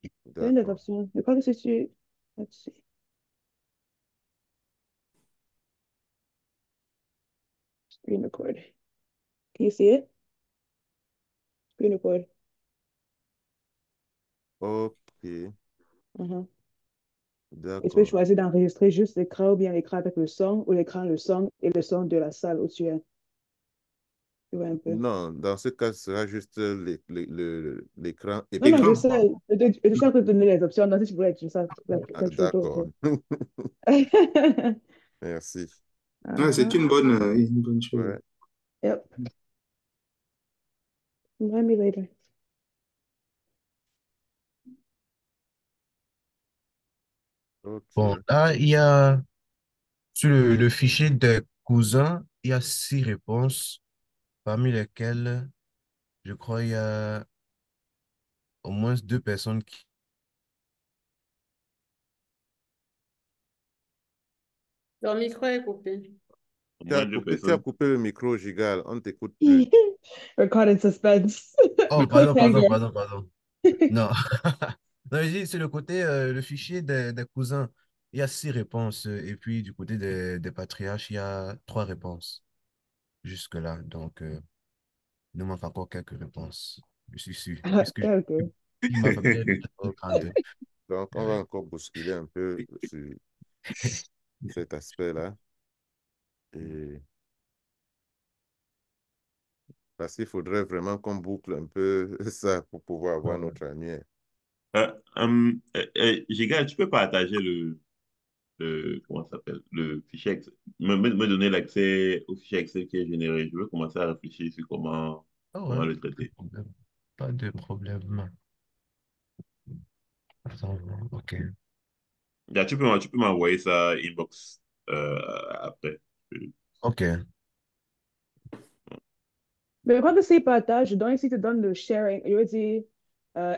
Speaker 1: une des
Speaker 4: D'accord.
Speaker 1: options. Je crois que c'est sur... Let's see. Screen record. Can you see it? Screen record.
Speaker 4: OK.
Speaker 1: Uh-huh. Et tu peux
Speaker 4: D'accord.
Speaker 1: choisir d'enregistrer juste l'écran ou bien l'écran avec le son ou l'écran, le son et le son de la salle où tu es. Tu vois un peu.
Speaker 4: Non, dans ce cas, ce sera juste l'écran et
Speaker 1: Non, non,
Speaker 4: puis...
Speaker 1: je sais. Je sais te donner les options. Non, si tu voulais être ça,
Speaker 4: Ah,
Speaker 1: quelque chose
Speaker 4: d'accord.
Speaker 1: d'autre.
Speaker 4: Merci.
Speaker 2: Ouais, c'est
Speaker 1: Uh-huh.
Speaker 2: une bonne chose.
Speaker 4: Ouais,
Speaker 1: Yep. Remind me later.
Speaker 8: Bon,
Speaker 4: ok.
Speaker 8: là, il y a, sur le fichier des cousins, il y a 6 réponses, parmi lesquelles, je crois, il y a au moins 2 personnes qui...
Speaker 3: Ton micro est coupé.
Speaker 10: Au moins deux
Speaker 4: Tu as
Speaker 10: personnes.
Speaker 4: coupé le micro, Gigal, on ne t'écoute plus.
Speaker 1: We're caught in suspense.
Speaker 8: Oh, pardon, pardon,
Speaker 1: Cliffhanger.
Speaker 8: pardon, pardon. Non. Non, je dis, c'est le côté, le fichier des cousins. Il y a 6 réponses. Et puis, du côté des patriarches, il y a 3 réponses jusque-là. Donc, il nous manque encore quelques réponses. Je suis sûr. Puisque
Speaker 1: Okay, okay.
Speaker 8: il m'a fait 32.
Speaker 4: Donc, on va encore bousculer un peu sur cet aspect-là. Et parce qu'il faudrait vraiment qu'on boucle un peu ça pour pouvoir avoir notre annuaire.
Speaker 10: Giga, tu peux partager comment ça s'appelle, le fichier Excel, me donner l'accès au fichier Excel qui est généré. Je veux commencer à réfléchir sur
Speaker 8: Ah ouais,
Speaker 10: comment le
Speaker 8: pas de
Speaker 10: traiter.
Speaker 8: problème. Pas de problème. Attends, ok.
Speaker 10: Là, tu peux m'envoyer ça inbox après.
Speaker 8: Ok.
Speaker 1: Mais quand c'est partage, donc ici, te donne le sharing, il veut dire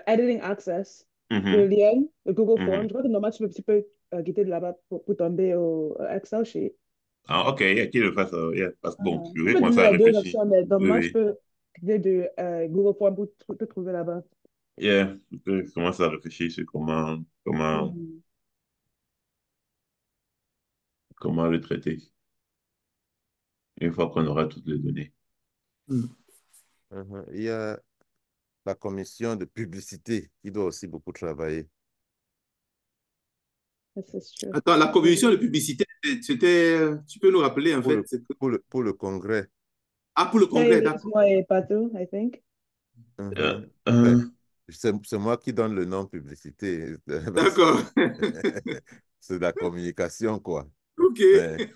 Speaker 1: editing access, le
Speaker 10: Mhm,
Speaker 1: lien, le Google Form.
Speaker 10: mhm.
Speaker 1: Je crois que normalement, tu peux quitter de là-bas pour tomber au Excel sheet.
Speaker 10: Ah, ok, il y a qui le fasse. Yeah. Parce que bon, je
Speaker 1: Tu
Speaker 10: vais
Speaker 1: peux
Speaker 10: commencer
Speaker 1: utiliser
Speaker 10: à
Speaker 1: les deux
Speaker 10: réfléchir.
Speaker 1: options, mais
Speaker 10: Oui,
Speaker 1: normalement, tu
Speaker 10: oui.
Speaker 1: peux quitter de Google Form pour te trouver là-bas.
Speaker 10: Yeah, je commence à réfléchir sur
Speaker 1: Mhm.
Speaker 10: comment le traiter une fois qu'on aura toutes les données.
Speaker 2: Hmm.
Speaker 4: Mhm. Il y a la commission de publicité qui doit aussi beaucoup travailler.
Speaker 1: That's true.
Speaker 2: Attends, la commission de publicité, tu peux nous rappeler en fait,
Speaker 4: Pour le congrès.
Speaker 2: ah, pour le congrès,
Speaker 1: Maybe it's
Speaker 2: d'accord.
Speaker 1: moi et Pato, I think.
Speaker 10: Euh,
Speaker 4: Mhm. Ben,
Speaker 10: euh,
Speaker 4: c'est moi qui donne le nom publicité. Parce
Speaker 2: D'accord.
Speaker 4: c'est de la communication, quoi.
Speaker 2: Ok.
Speaker 4: Ben,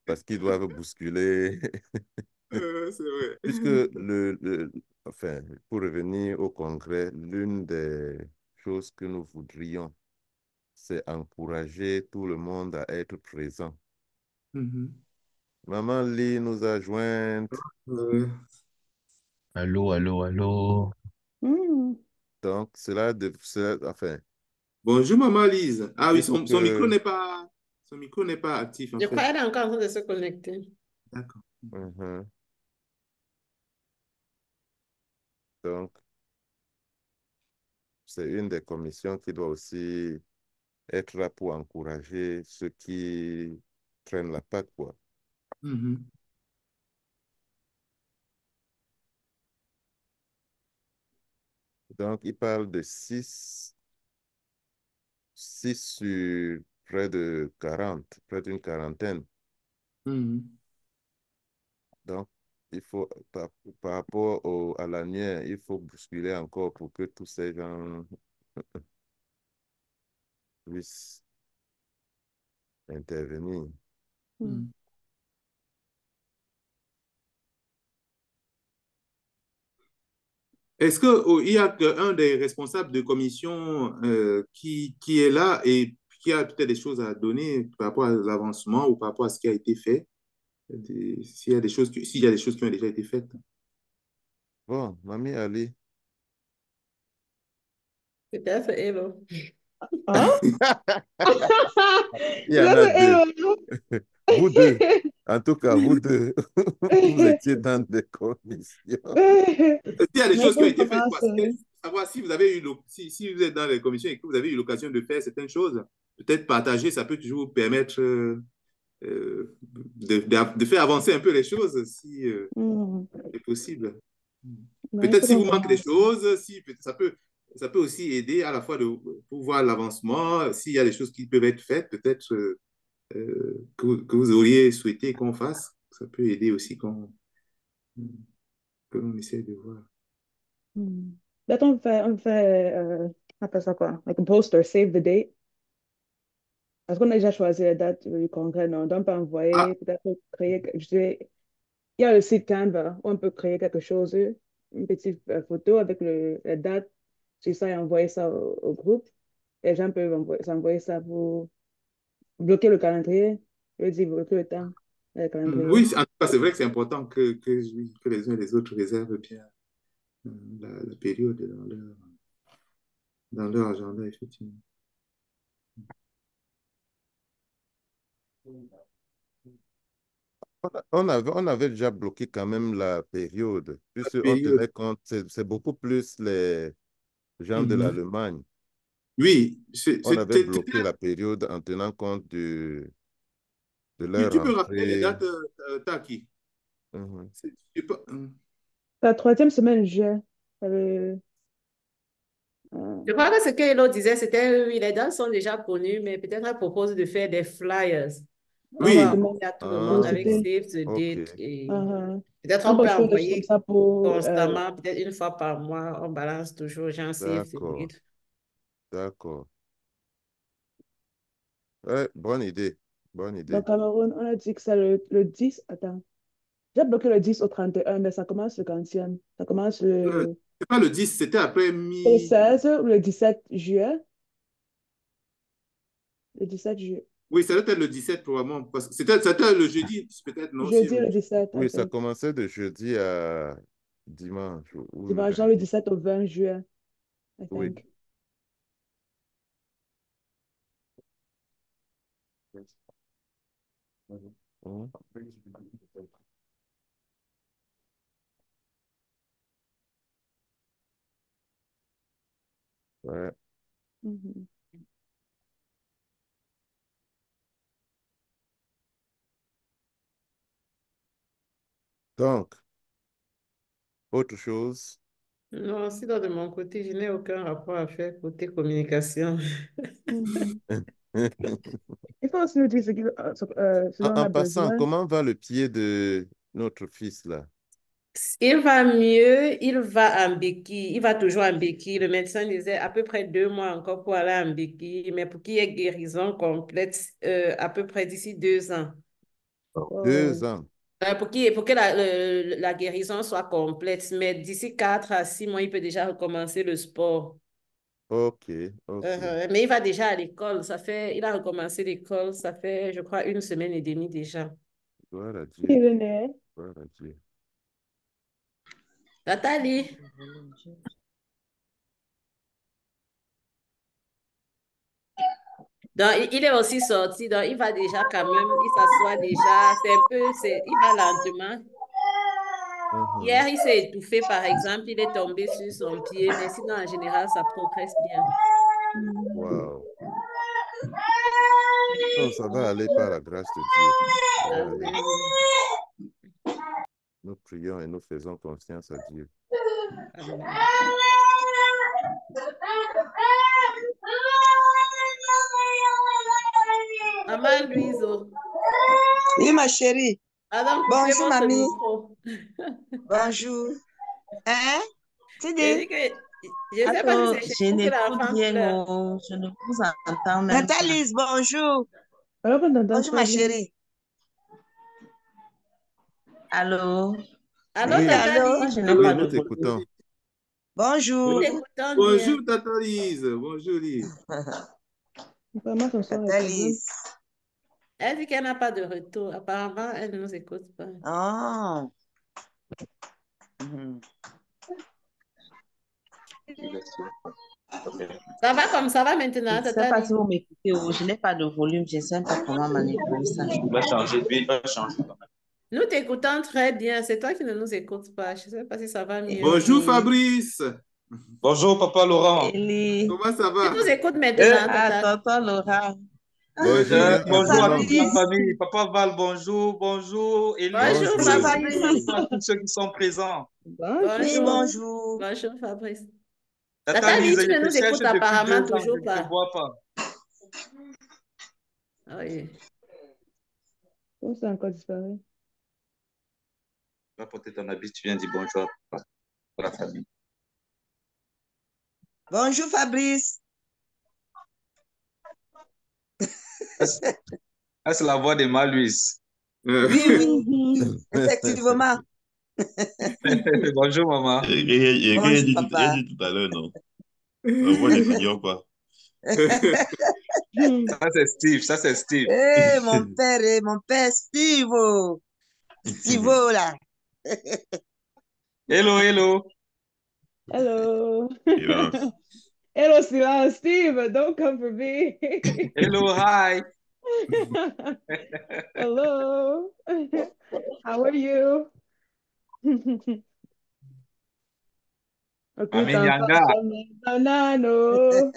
Speaker 4: parce qu'ils doivent bousculer.
Speaker 2: C'est vrai.
Speaker 4: Puisque enfin, pour revenir au congrès, l'une des choses que nous voudrions, c'est encourager tout le monde à être présent.
Speaker 2: Mhm.
Speaker 4: Maman Lee nous a jointes,
Speaker 2: Euh,
Speaker 8: Allô, allô, allô.
Speaker 1: Hmm.
Speaker 4: donc enfin,
Speaker 2: Bonjour, maman Lise. Ah oui,
Speaker 4: il faut
Speaker 2: son micro n'est pas actif en
Speaker 3: Je crois
Speaker 2: fait.
Speaker 3: qu'elle est encore en train de se connecter.
Speaker 2: D'accord.
Speaker 4: Mhm. Donc, c'est une des commissions qui doit aussi être là pour encourager ceux qui traînent la patte, quoi.
Speaker 2: Mhm.
Speaker 4: Donc, il parle de 6 sur près de 40, près d'une quarantaine.
Speaker 2: Mhm.
Speaker 4: Donc, il faut, par rapport à l'annuaire, il faut bousculer encore pour que tous ces gens puissent intervenir.
Speaker 1: Hmm.
Speaker 2: Mhm. Est-ce qu'il y a un des responsables de commission qui est là et qui a peut-être des choses à donner par rapport à l'avancement ou par rapport à ce qui a été fait? S'il y a des choses qui ont déjà été faites.
Speaker 4: Bon, Mamie Ali.
Speaker 3: Peut-être Hello.
Speaker 1: Hein?
Speaker 4: Il y en a
Speaker 1: That's
Speaker 4: deux.
Speaker 1: an
Speaker 4: Vous deux. En tout cas, vous deux, vous étiez dans des commissions.
Speaker 2: S'il y a des
Speaker 1: Mais
Speaker 2: choses qui ont
Speaker 1: pour
Speaker 2: été faites,
Speaker 1: commencer.
Speaker 2: savoir si vous avez si vous êtes dans les commissions et que vous avez eu l'occasion de faire certaines choses, peut-être partager, ça peut toujours permettre de faire avancer un peu les choses si
Speaker 1: Hmm.
Speaker 2: c'est possible.
Speaker 1: Mais il
Speaker 2: Peut-être
Speaker 1: faut
Speaker 2: si
Speaker 1: qu'on
Speaker 2: vous manque des
Speaker 1: commence.
Speaker 2: choses, si, ça peut aussi aider à la fois pour voir l'avancement. S'il y a des choses qui peuvent être faites, peut-être que vous auriez souhaité qu'on fasse, ça peut aider aussi qu'on essaie de voir.
Speaker 1: Hmm. Peut-être on fait, on appelle ça quoi? Like a poster, save the date. Parce qu'on a déjà choisi la date du congrès, non? Donc, on peut
Speaker 2: Ah,
Speaker 1: envoyer, peut-être créer, il y a le site Canva où on peut créer quelque chose, une petite photo avec la date, c'est ça, et envoyer ça au groupe. Les gens peuvent s'envoyer ça pour bloquer le calendrier. Je veux dire, bloquer le temps, le calendrier.
Speaker 2: oui, en tout cas, c'est vrai que c'est important que les uns et les autres réservent bien la période dans leur agenda, effectivement.
Speaker 4: On avait déjà bloqué quand même la période,
Speaker 2: La
Speaker 4: puisqu'on
Speaker 2: période.
Speaker 4: tenait compte, c'est beaucoup plus les gens de
Speaker 2: Mhm.
Speaker 4: l'Allemagne.
Speaker 2: Oui,
Speaker 4: On avait bloqué la période en tenant compte de leur
Speaker 2: tu peux rappeler les
Speaker 4: rentrée.
Speaker 2: dates, Taki?
Speaker 4: Mhm.
Speaker 2: C'est pas,
Speaker 1: La troisième semaine de juin, le, euh,
Speaker 3: Je crois que ce que Hello disait, c'était, oui, les dates sont déjà connues, mais peut-être elle propose de faire des flyers pour
Speaker 1: oui,
Speaker 2: oui,
Speaker 3: envoyer à tout le monde avec
Speaker 4: Ah,
Speaker 1: publicité.
Speaker 3: Save the
Speaker 4: ok,
Speaker 3: Date. Et
Speaker 1: Uh-huh.
Speaker 3: peut-être
Speaker 1: On
Speaker 3: on
Speaker 1: peut
Speaker 3: peut
Speaker 1: faire des choses comme
Speaker 3: envoyer
Speaker 1: ça pour...
Speaker 3: constamment, peut-être une fois par mois, on balance toujours, genre Save the
Speaker 4: d'accord,
Speaker 3: Date.
Speaker 4: d'accord. Ouais, bonne idée, bonne
Speaker 1: dans
Speaker 4: idée.
Speaker 1: Cameroun, on a dit que c'est le 10. Attends, j'ai bloqué le 10 au 31, mais ça commence le 40e. Ça commence
Speaker 2: c'est pas le 10, c'était après
Speaker 1: le
Speaker 2: mi.
Speaker 1: 16 ou le 17 juillet. Le 17 juillet.
Speaker 2: Oui, ça doit être le 17 probablement. Parce que c'était le jeudi, peut-être, non? Si
Speaker 1: Jeudi le 17, I
Speaker 4: Oui, ça
Speaker 1: think.
Speaker 4: commençait de jeudi à dimanche ou le
Speaker 1: Dimanche, genre le
Speaker 4: lundi.
Speaker 1: 17 au 20 juillet, I
Speaker 4: Oui.
Speaker 1: think.
Speaker 4: Mhm. Ouais.
Speaker 1: Mhm.
Speaker 4: Donc, autre chose.
Speaker 3: Non, sinon de mon côté, je n'ai aucun rapport à faire côté communication.
Speaker 1: Mhm. Il faut aussi nous dire ce
Speaker 4: En,
Speaker 1: dont on
Speaker 4: en
Speaker 1: a
Speaker 4: passant,
Speaker 1: besoin.
Speaker 4: comment va le pied de notre fils là?
Speaker 3: Il va mieux, il va en béquille, il va toujours en béquille. Le médecin disait à peu près 2 mois encore pour aller en béquille, mais pour qu'il y ait guérison complète, à peu près d'ici 2 ans.
Speaker 4: Deux
Speaker 1: Oh.
Speaker 4: ans.
Speaker 3: Pour que la guérison soit complète, mais d'ici 4 à 6 mois, il peut déjà recommencer le sport.
Speaker 4: Ok, ok.
Speaker 3: Mais il va déjà à l'école, il a recommencé l'école, ça fait, je crois, 1 semaine et demie déjà.
Speaker 4: Gloire à
Speaker 1: Il
Speaker 4: Dieu.
Speaker 1: est né.
Speaker 4: Gloire à Dieu.
Speaker 3: Nathalie, donc il est aussi sorti, donc il va déjà quand même, il s'assoit déjà, il va lentement.
Speaker 4: Mhm.
Speaker 3: Hier, il s'est étouffé, par exemple, il est tombé sur son pied, mais sinon, en général, ça progresse bien.
Speaker 4: Wow. Non, ça va aller par la grâce de Dieu. Ça va aller.
Speaker 3: Amen.
Speaker 4: Nous prions et nous faisons confiance à Dieu.
Speaker 3: Amen. Maman Louise,
Speaker 6: Oui, ma chérie.
Speaker 3: pardon, coupez
Speaker 6: Bonjour,
Speaker 3: votre
Speaker 6: mamie.
Speaker 3: micro.
Speaker 6: Bonjour. Hein? Tu
Speaker 3: J'ai
Speaker 6: dis?
Speaker 3: dit que, je ne sais pas si
Speaker 7: Attends,
Speaker 3: c'est chez
Speaker 7: je
Speaker 3: vous que
Speaker 7: n'écoute
Speaker 3: l'enfant
Speaker 7: rien,
Speaker 3: pleure.
Speaker 7: oh, je ne vous entends même pas.
Speaker 6: Nathalie, bonjour.
Speaker 1: Alors qu'on t'entend
Speaker 6: Bonjour,
Speaker 1: très
Speaker 6: ma
Speaker 1: bien.
Speaker 6: chérie.
Speaker 7: Allô?
Speaker 3: Allô,
Speaker 6: Oui,
Speaker 4: Oui,
Speaker 6: allô?
Speaker 7: Moi,
Speaker 3: Nathalie?
Speaker 7: je n'ai
Speaker 4: oui,
Speaker 7: pas
Speaker 2: Allô?
Speaker 7: de
Speaker 4: nous
Speaker 7: volume.
Speaker 4: t'écoutons.
Speaker 3: Nous
Speaker 6: Bonjour.
Speaker 3: t'écoutons bien.
Speaker 2: Bonjour, Tata Lise. Bonjour, Lise.
Speaker 1: Vraiment, son son est très bien.
Speaker 6: Nathalie.
Speaker 3: Elle dit qu'elle n'a pas de retour. Apparemment, elle ne nous écoute pas.
Speaker 6: Ah. Mhm.
Speaker 3: Ça va comme ça va
Speaker 7: Je
Speaker 3: maintenant,
Speaker 7: ne sais pas si
Speaker 3: Nathalie?
Speaker 7: vous m'écoutez ou je n'ai pas de volume. Je ne sais pas comment manipuler ça.
Speaker 5: Il va changer, lui, il va changer.
Speaker 3: Nous t'écoutons très bien. C'est toi qui ne nous écoutes pas. Je ne sais pas si ça va mieux.
Speaker 2: Bonjour,
Speaker 7: Eli,
Speaker 2: Fabrice.
Speaker 5: Bonjour, Papa Laurent.
Speaker 7: Eli.
Speaker 2: Comment ça
Speaker 3: Tu
Speaker 2: va?
Speaker 3: nous écoutes
Speaker 5: Eh,
Speaker 3: maintenant,
Speaker 7: Ah,
Speaker 3: Tata.
Speaker 7: tonton Laura.
Speaker 4: Bonjour,
Speaker 5: bonjour,
Speaker 4: un
Speaker 5: bonjour à toute
Speaker 4: bonhomme.
Speaker 5: la
Speaker 6: Fabrice.
Speaker 5: famille. Papa Val, bonjour. Bonjour, Elise.
Speaker 3: Bonjour,
Speaker 6: Bonjour,
Speaker 4: Bonjour.
Speaker 3: Fabrice.
Speaker 6: Fabrice.
Speaker 5: Bonjour à tous ceux qui sont présents.
Speaker 6: Oui,
Speaker 1: Bonjour.
Speaker 3: Bonjour.
Speaker 6: bonjour.
Speaker 3: Bonjour, Fabrice.
Speaker 5: Tata
Speaker 3: Nathalie,
Speaker 5: Lise,
Speaker 3: tu
Speaker 5: je
Speaker 3: ne
Speaker 5: te
Speaker 3: nous
Speaker 5: cherche
Speaker 3: écoutes
Speaker 5: depuis
Speaker 3: apparemment
Speaker 5: 2 ans, je
Speaker 3: toujours
Speaker 5: ne te
Speaker 3: pas.
Speaker 5: vois pas.
Speaker 3: Ah oui.
Speaker 1: Comment ça a encore disparu?
Speaker 5: Tu vas porter ton habit, tu viens dire bonjour à la famille.
Speaker 6: Bonjour, Fabrice.
Speaker 5: Ah, c'est la voix de Maluis.
Speaker 6: Oui, oui, effectivement.
Speaker 5: Bonjour, maman.
Speaker 10: Il y a
Speaker 6: Bonjour,
Speaker 10: dit
Speaker 6: papa.
Speaker 10: tout à l'heure, non? La voix ne s'ignore pas.
Speaker 5: Ça, c'est Steve. Ça, c'est Steve.
Speaker 6: Mon père, Steve. Steve, là.
Speaker 5: Hello, hello.
Speaker 1: Hello.
Speaker 10: Silence.
Speaker 1: Hello, Silence. Steve, don't come for me.
Speaker 5: Hello, hi.
Speaker 1: Hello. How are you?
Speaker 5: Mami
Speaker 1: Écoute
Speaker 5: Nyanga.
Speaker 1: encore banano.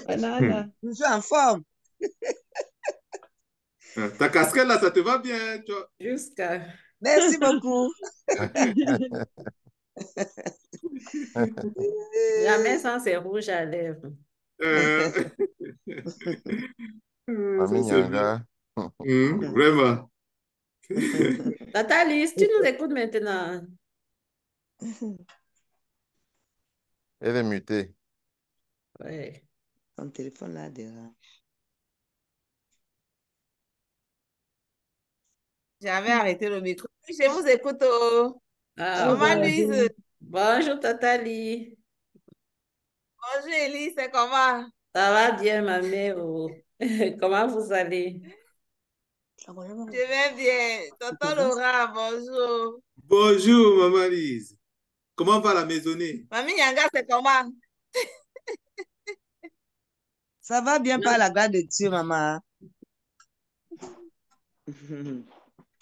Speaker 1: Banana.
Speaker 6: Je suis en forme.
Speaker 2: Ta casquette là, ça te va bien, tu vois.
Speaker 3: Jusqu'à.
Speaker 6: Merci beaucoup.
Speaker 3: Jamais sans ses rouges à lèvres.
Speaker 2: Euh,
Speaker 4: Mami
Speaker 2: ça c'est bien.
Speaker 4: Nyanga,
Speaker 2: Vraiment.
Speaker 3: Tata Lise, tu nous écoutes maintenant.
Speaker 4: elle est mutée.
Speaker 3: Ouais.
Speaker 6: Ton téléphone là dérange.
Speaker 7: J'avais arrêté le micro. Je vous écoute. Oh.
Speaker 3: Ah,
Speaker 1: Oh,
Speaker 7: Maman
Speaker 1: bonjour.
Speaker 7: Louise.
Speaker 3: bonjour, Tata Lise.
Speaker 7: Bonjour Elise, c'est comment?
Speaker 3: Ça va bien, ma mère? Oh. Comment vous allez?
Speaker 7: Je vais bien. Tonton Laura, bonjour.
Speaker 2: Bonjour, maman Lise. Comment va la maisonnée?
Speaker 7: Mamie Nyanga, c'est comment?
Speaker 6: Ça va bien par la grâce de Dieu, maman.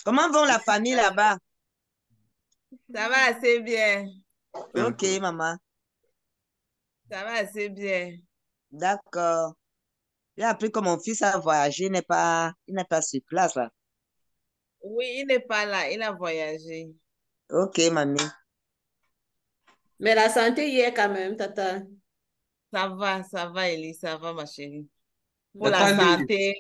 Speaker 6: Comment vont la famille là-bas?
Speaker 7: Ça va assez bien.
Speaker 6: Ok, maman.
Speaker 7: Ça va assez bien.
Speaker 6: D'accord. J'ai appris que mon fils a voyagé, il n'est pas sur place là.
Speaker 7: Oui, il n'est pas là. Il a voyagé.
Speaker 6: Ok, mamie.
Speaker 3: Mais la santé y est quand même, Tata.
Speaker 7: Ça va, Elise, ça va, ma chérie. Pour
Speaker 5: Tata
Speaker 7: la
Speaker 5: Lise.
Speaker 7: santé,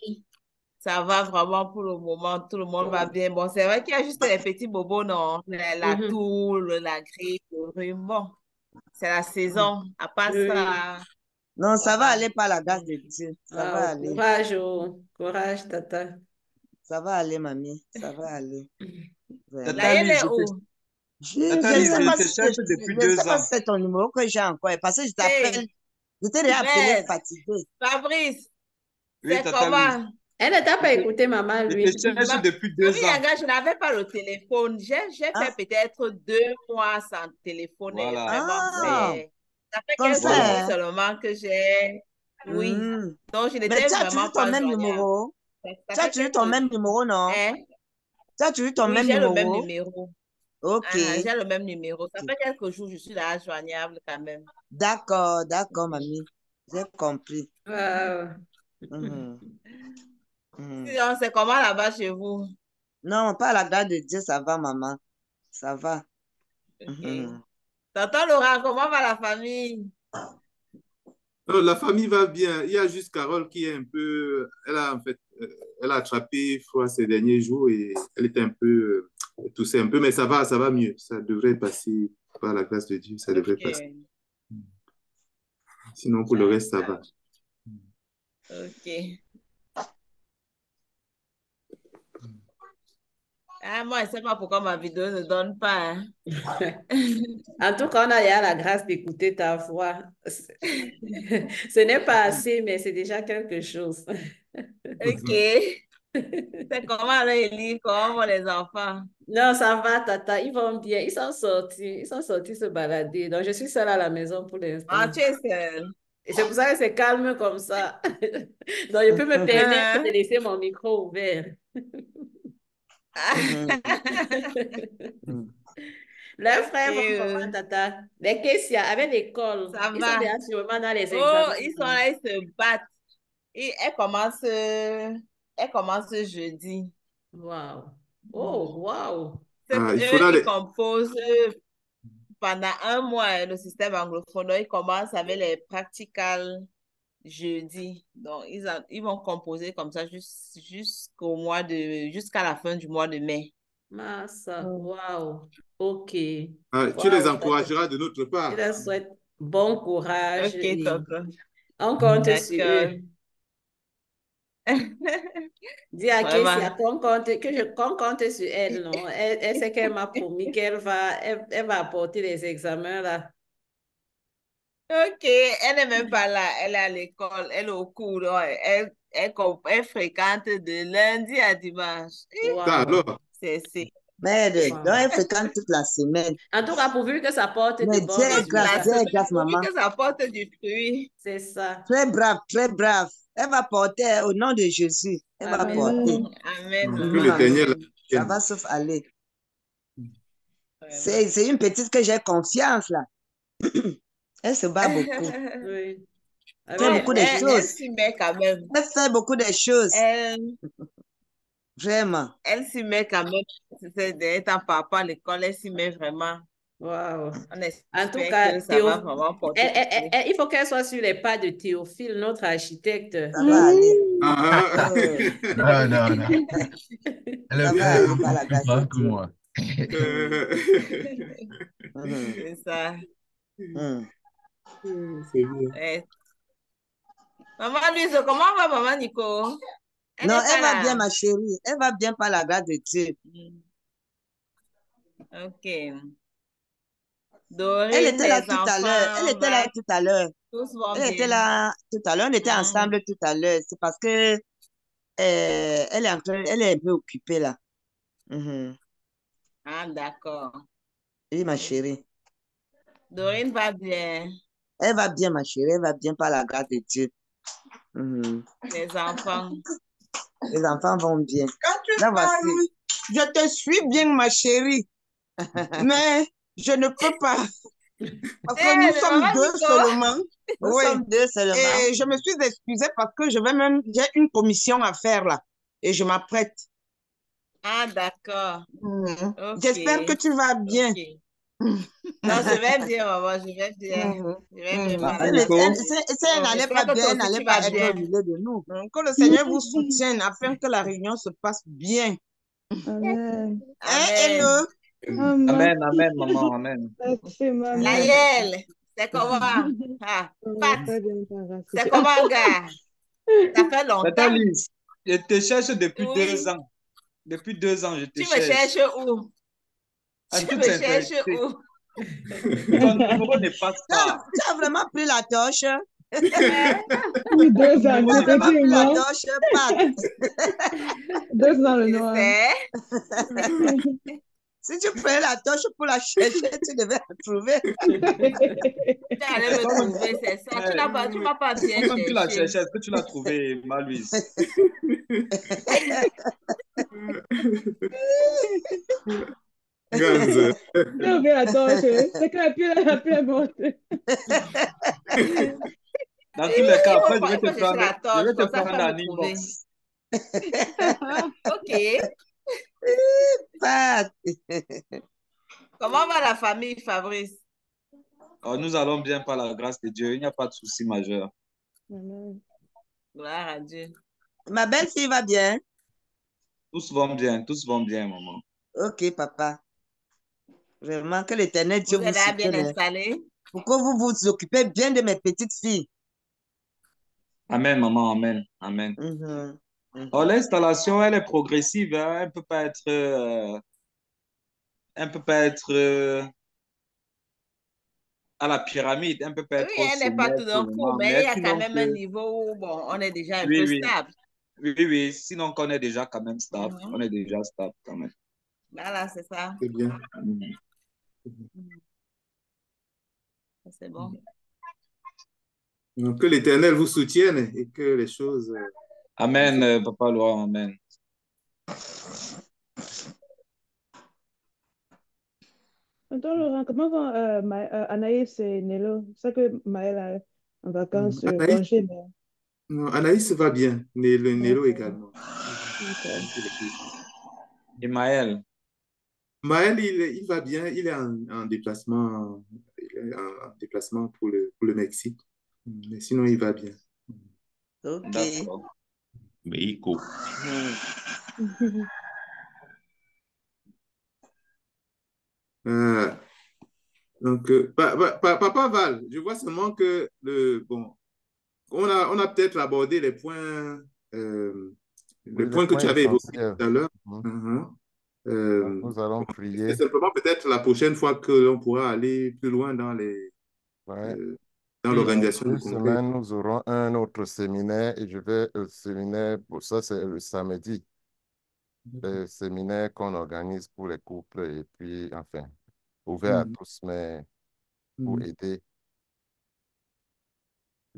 Speaker 7: ça va vraiment pour le moment. Tout le monde va bien. Bon, c'est vrai qu'il y a juste les petits bobos, non? La
Speaker 3: Mhm.
Speaker 7: toux, la grippe, le rhume. Bon, c'est la saison. À part
Speaker 3: Oui.
Speaker 7: ça,
Speaker 6: Non,
Speaker 7: ça
Speaker 6: ça va
Speaker 7: va.
Speaker 6: aller par la grâce de Dieu. Ça va
Speaker 3: Ah,
Speaker 6: aller.
Speaker 3: courage, oh. Courage, Tata.
Speaker 6: Ça va aller, mamie. Ça va aller. Vraiment.
Speaker 5: Tata
Speaker 7: Naël
Speaker 5: Lise,
Speaker 7: est où?
Speaker 5: Tata
Speaker 6: Je ne
Speaker 5: Lise,
Speaker 6: sais pas
Speaker 5: je te
Speaker 6: si
Speaker 5: cherche depuis
Speaker 6: je
Speaker 5: 2
Speaker 6: sais pas
Speaker 5: ans.
Speaker 6: si c'est ton numéro que j'ai encore. Parce que je t'appelle.
Speaker 7: Hey,
Speaker 6: Je t'ai déjà appelé
Speaker 7: Maître,
Speaker 6: fatigué.
Speaker 7: Fabrice,
Speaker 5: Oui,
Speaker 7: c'est
Speaker 5: Tata Lise.
Speaker 7: comment?
Speaker 3: Elle ne t'a
Speaker 5: Je
Speaker 3: pas
Speaker 5: te,
Speaker 3: écouté, maman,
Speaker 5: je
Speaker 3: lui.
Speaker 5: te cherche depuis
Speaker 7: Mamie
Speaker 5: 2 ans.
Speaker 7: Yanga, je n'avais pas le téléphone. J'ai
Speaker 6: Ah,
Speaker 7: fait peut-être 2 mois sans téléphoner.
Speaker 5: Voilà.
Speaker 7: Vraiment,
Speaker 6: ah,
Speaker 7: ça fait
Speaker 6: comme
Speaker 7: quelques jours
Speaker 5: Voilà.
Speaker 6: ça, hein?
Speaker 7: seulement que j'ai. Oui. Donc, je
Speaker 6: Mais
Speaker 7: n'étais
Speaker 6: tu as
Speaker 7: vraiment
Speaker 6: toujours ton
Speaker 7: pas
Speaker 6: même
Speaker 7: joignable.
Speaker 6: numéro.
Speaker 7: Ça
Speaker 6: Tu as
Speaker 7: fait
Speaker 6: toujours ton
Speaker 7: quelques
Speaker 6: même
Speaker 7: jours.
Speaker 6: numéro, non?
Speaker 7: Hein?
Speaker 6: Tu as toujours ton
Speaker 7: Oui,
Speaker 6: même
Speaker 7: j'ai le même
Speaker 6: numéro.
Speaker 7: numéro.
Speaker 6: Ok.
Speaker 7: J'ai le même numéro. Ça fait quelques jours que je suis là joignable quand même.
Speaker 6: D'accord, d'accord, mamie. J'ai compris.
Speaker 3: Wow.
Speaker 6: Mhm, mhm.
Speaker 7: Sinon, c'est comment là-bas chez vous?
Speaker 6: Non, pas la grâce de Dieu, ça va, maman. Ça va.
Speaker 7: Ok.
Speaker 6: Mhm.
Speaker 7: Tonton Laura, comment va la famille?
Speaker 2: La famille va bien. Il y a juste Carole qui est un peu. Elle a en fait, elle a attrapé froid ces derniers jours et elle était un peu toussée un peu, mais ça va mieux. Ça devrait passer par la grâce de Dieu, ça devrait passer.
Speaker 7: Ok.
Speaker 2: Sinon, pour le reste, ça va.
Speaker 7: Ok. Ah, moi, je ne sais pas pourquoi ma vidéo ne donne pas. Hein.
Speaker 3: En tout cas, on a déjà la grâce d'écouter ta voix. Ce n'est pas assez, mais c'est déjà quelque chose.
Speaker 7: Ok. C'est comment là, Élie? Comment vont les enfants?
Speaker 3: Non, ça va, Tata. Ils vont bien. Ils sont sortis. Ils sont sortis se balader. Donc, je suis seule à la maison pour
Speaker 7: Ah,
Speaker 3: l'instant.
Speaker 7: tu es seule.
Speaker 3: Et c'est pour ça que c'est calme comme ça. Donc, je peux me permettre de
Speaker 7: Hein?
Speaker 3: laisser mon micro ouvert.
Speaker 6: Mhm, mhm.
Speaker 3: Leurs frères vont
Speaker 7: Et
Speaker 3: comment, Tata? Les caissiers avec l'école.
Speaker 7: ça
Speaker 3: Ils sont
Speaker 7: va.
Speaker 3: déjà sûrement dans les
Speaker 7: Oh,
Speaker 3: examens.
Speaker 7: ils sont là, ils se battent. Et elle commence jeudi.
Speaker 3: Wow. Oh, wow.
Speaker 7: C'est
Speaker 2: Ah, il
Speaker 7: eux,
Speaker 2: faudra
Speaker 7: ils
Speaker 2: les...
Speaker 7: composent pendant un mois le système anglophone. Donc, ils commencent avec les practicals jeudi. Donc, ils vont composer comme ça jusqu'à la fin du mois de mai.
Speaker 3: Massa. Wow. OK.
Speaker 2: Tu les
Speaker 3: Wow, Tata.
Speaker 2: encourageras de notre
Speaker 3: Je
Speaker 2: part.
Speaker 3: leur souhaite bon courage
Speaker 7: Ok,
Speaker 3: et
Speaker 7: tonton.
Speaker 3: on compte sur
Speaker 7: D'accord.
Speaker 3: eux. Dis à
Speaker 7: Vraiment.
Speaker 3: Kessia qu'on compte sur elle, non? Elle sait qu'elle m'a promis elle va apporter les examens là.
Speaker 7: Ok, elle n'est même pas là. Elle est à l'école, elle est au cours. Donc, elle fréquente de lundi à dimanche.
Speaker 2: Ça
Speaker 3: Wow.
Speaker 2: alors.
Speaker 7: C'est.
Speaker 6: Merde, donc
Speaker 3: Wow.
Speaker 6: elle fréquente toute la semaine.
Speaker 3: En tout cas, pourvu que ça porte de
Speaker 6: Mais
Speaker 3: bons
Speaker 7: Toute la
Speaker 3: résultats.
Speaker 7: semaine, pourvu
Speaker 6: maman.
Speaker 7: que ça porte du fruit.
Speaker 3: C'est ça.
Speaker 6: Très brave, très brave. Elle va porter au nom de Jésus. Elle va
Speaker 3: Amen.
Speaker 6: porter.
Speaker 7: Amen.
Speaker 2: Que
Speaker 6: Mhm.
Speaker 2: l'Éternel la
Speaker 6: Ça
Speaker 2: soutienne.
Speaker 6: va sauf aller.
Speaker 7: Vraiment.
Speaker 6: C'est une petite que j'ai confiance là. Elle se bat beaucoup.
Speaker 3: Oui.
Speaker 6: Elle fait
Speaker 3: Avec
Speaker 6: beaucoup de
Speaker 7: Elle
Speaker 6: choses.
Speaker 7: s'y met quand même.
Speaker 6: Elle fait beaucoup de choses. Vraiment.
Speaker 7: Elle s'y met quand même. Étant papa à l'école, elle s'y met vraiment.
Speaker 3: Wow.
Speaker 7: On
Speaker 3: En tout
Speaker 7: espère
Speaker 3: cas,
Speaker 7: que ça va vraiment porter du fruit.
Speaker 3: il faut qu'elle soit sur les pas de Théophile, notre architecte.
Speaker 6: Ça va aller.
Speaker 2: Ah,
Speaker 8: Non, non, non. Elle
Speaker 6: Ça
Speaker 8: est
Speaker 6: va aller
Speaker 8: un
Speaker 6: par
Speaker 8: peu
Speaker 6: la
Speaker 8: plus
Speaker 6: grâce de
Speaker 8: grande que
Speaker 6: Dieu.
Speaker 8: moi.
Speaker 6: Mhm.
Speaker 7: C'est ça.
Speaker 6: Mhm.
Speaker 2: c'est bien.
Speaker 7: Maman Louise, comment va maman Nico? Elle
Speaker 6: Non,
Speaker 7: n'est pas
Speaker 6: elle va bien,
Speaker 7: là.
Speaker 6: ma chérie. Elle va bien par la grâce de Dieu.
Speaker 7: Ok.
Speaker 6: Elle
Speaker 7: Dorine,
Speaker 6: était là
Speaker 7: les
Speaker 6: tout à l'heure. Elle
Speaker 7: enfants,
Speaker 6: était là tout à l'heure.
Speaker 7: tous vont
Speaker 6: Elle était
Speaker 7: bien.
Speaker 6: là tout à l'heure. On était ensemble tout à l'heure. C'est parce que elle est un peu occupée là. Mhm.
Speaker 7: Ah, d'accord.
Speaker 6: Oui, ma chérie.
Speaker 7: Dorine va bien.
Speaker 6: Elle va bien, ma chérie. Elle va bien par la grâce de Dieu. Mhm.
Speaker 7: Les enfants.
Speaker 6: Les enfants vont bien.
Speaker 11: Quand tu
Speaker 6: Là,
Speaker 11: parles,
Speaker 6: voici.
Speaker 11: je te suis bien, ma chérie, mais je ne peux pas parce que nous sommes
Speaker 7: maman
Speaker 11: deux
Speaker 7: Nico.
Speaker 11: seulement.
Speaker 6: Nous
Speaker 11: Oui.
Speaker 6: sommes deux seulement.
Speaker 11: Et je me suis excusée parce que j'ai une commission à faire là et je m'apprête.
Speaker 7: Ah, d'accord. Ok.
Speaker 11: J'espère que tu vas bien.
Speaker 7: Ok. Non, je vais bien, maman, je vais bien. Je vais bien,
Speaker 9: Maman
Speaker 7: maman.
Speaker 9: Nico,
Speaker 6: Si elle n'allait pas
Speaker 7: J'espère que
Speaker 6: bien,
Speaker 7: toi
Speaker 6: elle
Speaker 7: aussi,
Speaker 6: n'allait
Speaker 7: tu
Speaker 6: pas
Speaker 7: vas
Speaker 6: être au
Speaker 7: bien.
Speaker 6: milieu de nous.
Speaker 11: Que le Seigneur vous soutienne afin que la réunion se passe bien.
Speaker 1: Amen.
Speaker 11: Hein,
Speaker 7: Amen.
Speaker 11: Hello?
Speaker 1: Amen.
Speaker 9: amen, amen, maman, amen.
Speaker 1: Merci, maman.
Speaker 7: Laël, c'est comment? Ah, Pat,
Speaker 1: Très bien, par grâce.
Speaker 7: c'est comment, gars? Ça fait
Speaker 9: Tata
Speaker 7: longtemps?
Speaker 9: Lise, je te cherche depuis
Speaker 7: Oui.
Speaker 9: 2 ans. Depuis 2 ans, je te
Speaker 7: Tu me
Speaker 9: cherche.
Speaker 7: cherches où?
Speaker 9: En
Speaker 7: Tu
Speaker 9: toute
Speaker 7: me cherches
Speaker 9: sincérité.
Speaker 7: où?
Speaker 9: Ton numéro ne passe pas.
Speaker 6: Tu as vraiment pris la torche.
Speaker 1: Oui,
Speaker 9: Ton
Speaker 1: 2 ans,
Speaker 9: numéro
Speaker 6: Tu as
Speaker 9: ne
Speaker 6: vraiment
Speaker 9: passe
Speaker 6: pris la
Speaker 9: pas.
Speaker 1: effectivement.
Speaker 6: torche, Pat.
Speaker 1: 2 ans le
Speaker 7: Je
Speaker 1: noir.
Speaker 7: sais.
Speaker 6: Si tu prenais la torche pour la chercher, tu devais la trouver.
Speaker 7: Tu allais me
Speaker 9: Toi-même,
Speaker 7: trouver, c'est ça. Tu m'as pas bien
Speaker 9: toi-même, tu l'as
Speaker 7: cherché.
Speaker 9: cherché. Est-ce que tu l'as trouvé, Malouise?
Speaker 2: Ganze.
Speaker 1: Tu as ouvert la torche. C'est que la pluie est morte.
Speaker 9: Dans tous les cas, après,
Speaker 7: Il faut chercher la
Speaker 9: je
Speaker 7: torche,
Speaker 9: vais te
Speaker 7: comme ça tu
Speaker 9: prendre
Speaker 7: vas
Speaker 9: en
Speaker 7: me trouver.
Speaker 9: inbox.
Speaker 7: Ok.
Speaker 6: Pat.
Speaker 7: Comment va la famille, Fabrice?
Speaker 9: Oh, nous allons bien par la grâce de Dieu. Il n'y a pas de souci majeur.
Speaker 1: Amen.
Speaker 7: Gloire à Dieu.
Speaker 6: Ma belle-fille va bien.
Speaker 9: Tous vont bien, maman.
Speaker 6: Ok, papa. Vraiment, que l'Éternel Dieu
Speaker 7: Vous
Speaker 6: vous
Speaker 7: êtes là bien
Speaker 6: soutienne.
Speaker 7: installés?
Speaker 6: Pour que vous vous occupez bien de mes petites filles.
Speaker 9: Amen, maman, amen, amen.
Speaker 6: Mhm.
Speaker 9: Oh, l'installation, elle est progressive, hein. Elle peut pas être à la pyramide, elle peut pas
Speaker 7: Oui,
Speaker 9: être au
Speaker 7: elle n'est pas
Speaker 9: sommet
Speaker 7: tout d'un
Speaker 9: pour le
Speaker 7: coup,
Speaker 9: moment,
Speaker 7: mais il y
Speaker 9: mais
Speaker 7: a quand
Speaker 9: sinon
Speaker 7: même un niveau où bon, on est déjà un
Speaker 9: oui,
Speaker 7: peu
Speaker 9: oui,
Speaker 7: stable.
Speaker 9: oui, sinon qu'on est déjà quand même stable,
Speaker 7: Mhm.
Speaker 9: on est déjà stable quand même.
Speaker 7: Voilà, c'est ça.
Speaker 2: C'est bien.
Speaker 7: C'est bon.
Speaker 2: Donc, que l'Éternel vous soutienne et que les choses...
Speaker 9: Amen, Papa Laurent, amen.
Speaker 1: Attends, Laurent, comment vont Anaïs et Nello? C'est ça que Maëlle a en vacances,
Speaker 2: Anaïs,
Speaker 1: congé, mais...
Speaker 2: non, Anaïs va bien, le Nélo
Speaker 1: D'accord.
Speaker 2: également.
Speaker 1: D'accord.
Speaker 9: Emmaël,
Speaker 2: Maël, il va bien, il est en déplacement, il est en déplacement pour le Mexique. Mais sinon, il va bien.
Speaker 6: Ok.
Speaker 9: d'accord.
Speaker 10: Mexico.
Speaker 2: Euh, donc, Papa Val, je vois seulement que bon, on a peut-être abordé les points
Speaker 4: Oui,
Speaker 2: le
Speaker 4: le
Speaker 2: point que
Speaker 4: point
Speaker 2: tu avais évoqué
Speaker 4: essentiel.
Speaker 2: tout à l'heure.
Speaker 4: Mhm.
Speaker 2: Mhm.
Speaker 4: Donc, nous allons
Speaker 2: Bon, c'est
Speaker 4: prier.
Speaker 2: simplement peut-être la prochaine fois que l'on pourra aller plus loin
Speaker 4: Ouais.
Speaker 2: dans
Speaker 4: Puis dans
Speaker 2: l'organisation du
Speaker 4: une
Speaker 2: congrès.
Speaker 4: semaine, nous aurons un autre séminaire et le séminaire, pour ça, c'est le samedi. Le séminaire qu'on organise pour les couples et puis, enfin, ouvert à
Speaker 2: Mhm.
Speaker 4: tous, mais pour
Speaker 2: Mhm.
Speaker 4: aider.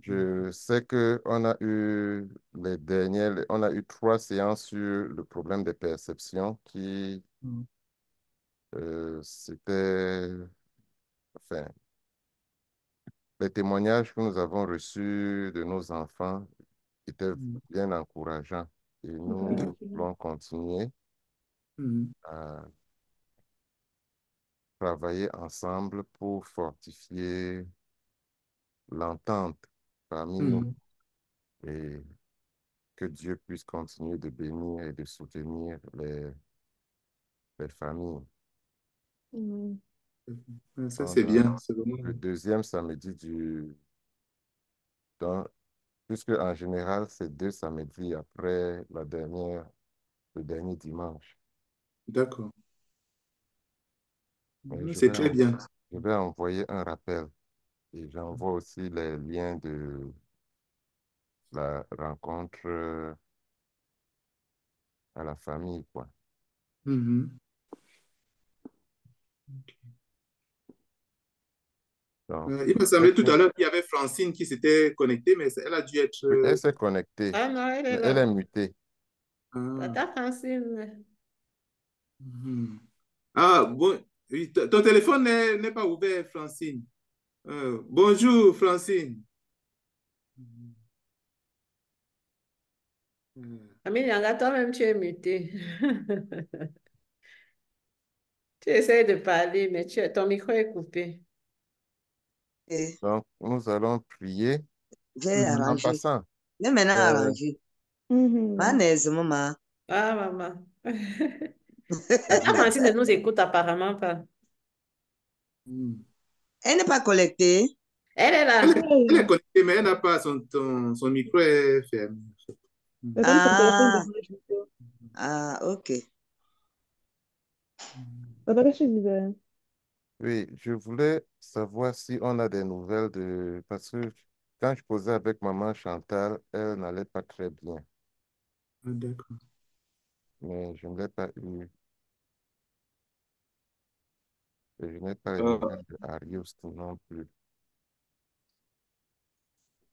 Speaker 4: Je sais que on a eu 3 séances sur le problème des perceptions qui,
Speaker 2: Mhm.
Speaker 4: c'était, enfin, les témoignages que nous avons reçus de nos enfants étaient
Speaker 2: Mhm.
Speaker 4: bien encourageants et nous
Speaker 1: Effectivement.
Speaker 4: voulons continuer
Speaker 2: Mhm.
Speaker 4: à travailler ensemble pour fortifier l'entente parmi nous
Speaker 2: Mhm.
Speaker 4: et que Dieu puisse continuer de bénir et de soutenir les familles.
Speaker 1: Mhm.
Speaker 2: Ça,
Speaker 4: Donc,
Speaker 2: c'est bien. C'est vraiment...
Speaker 4: le deuxième samedi dans- puisque en général, c'est 2 samedis après le dernier dimanche.
Speaker 2: D'accord.
Speaker 4: Mais
Speaker 2: C'est très bien.
Speaker 4: je vais envoyer un rappel et j'envoie aussi les liens de la rencontre à la famille, quoi.
Speaker 2: Mhm.
Speaker 4: Donc,
Speaker 2: Il m'a semblé tout à l'heure qu'il y avait Francine qui s'était connectée, mais elle a dû être...
Speaker 4: oui, elle s'est connectée,
Speaker 3: Ah non, elle est
Speaker 4: mais elle est
Speaker 3: là.
Speaker 4: mutée.
Speaker 2: Ah.
Speaker 3: Tata Francine.
Speaker 2: Mhm. Ah, bon, oui, ton téléphone n'est pas ouvert, Francine. Bonjour, Francine.
Speaker 3: Amilianga, toi-même, tu es muté. Tu essaies de parler, mais ton micro est coupé.
Speaker 11: Et
Speaker 4: Donc, nous allons prier.
Speaker 11: j'ai
Speaker 4: En
Speaker 11: arrangé.
Speaker 4: passant,
Speaker 11: J'ai maintenant
Speaker 4: euh,
Speaker 11: arrangé.
Speaker 1: Mhm.
Speaker 11: Malaise, maman.
Speaker 3: Ah, maman. Tata
Speaker 4: c'est-à-dire,
Speaker 3: Francine ne nous écoute apparemment pas.
Speaker 2: Mhm.
Speaker 11: Elle n'est pas collectée.
Speaker 3: Elle est
Speaker 2: Elle,
Speaker 3: là.
Speaker 2: elle est
Speaker 1: Ouais.
Speaker 2: connectée, mais elle n'a pas son micro est fermé. Mhm.
Speaker 1: Elle a mis son téléphone
Speaker 11: Ah,
Speaker 1: devant le micro.
Speaker 11: ah, ok.
Speaker 1: Ça va, je disais.
Speaker 4: oui, je voulais savoir si on a des nouvelles parce que quand je posais avec maman Chantal, elle n'allait pas très bien,
Speaker 2: Ah, d'accord.
Speaker 4: mais je ne l'ai pas eu. Et je n'ai pas les
Speaker 5: Euh,
Speaker 4: nouvelles de Arius non plus.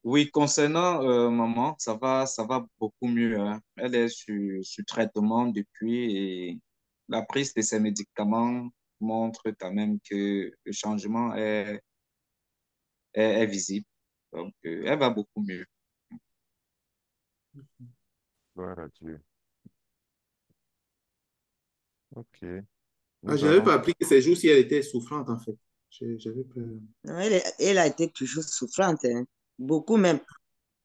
Speaker 5: oui, concernant maman, ça va beaucoup mieux, hein. Elle est sur traitement depuis et la prise de ses médicaments montre quand même que le changement est visible. Donc, elle va beaucoup mieux.
Speaker 4: Gloire à Dieu. OK.
Speaker 2: Ah,
Speaker 4: Nous
Speaker 2: je n'avais
Speaker 4: allons.
Speaker 2: pas appris que ces jours-ci, elle était souffrante, en fait. J'avais peur.
Speaker 11: Non, elle a été toujours souffrante, hein. Beaucoup même.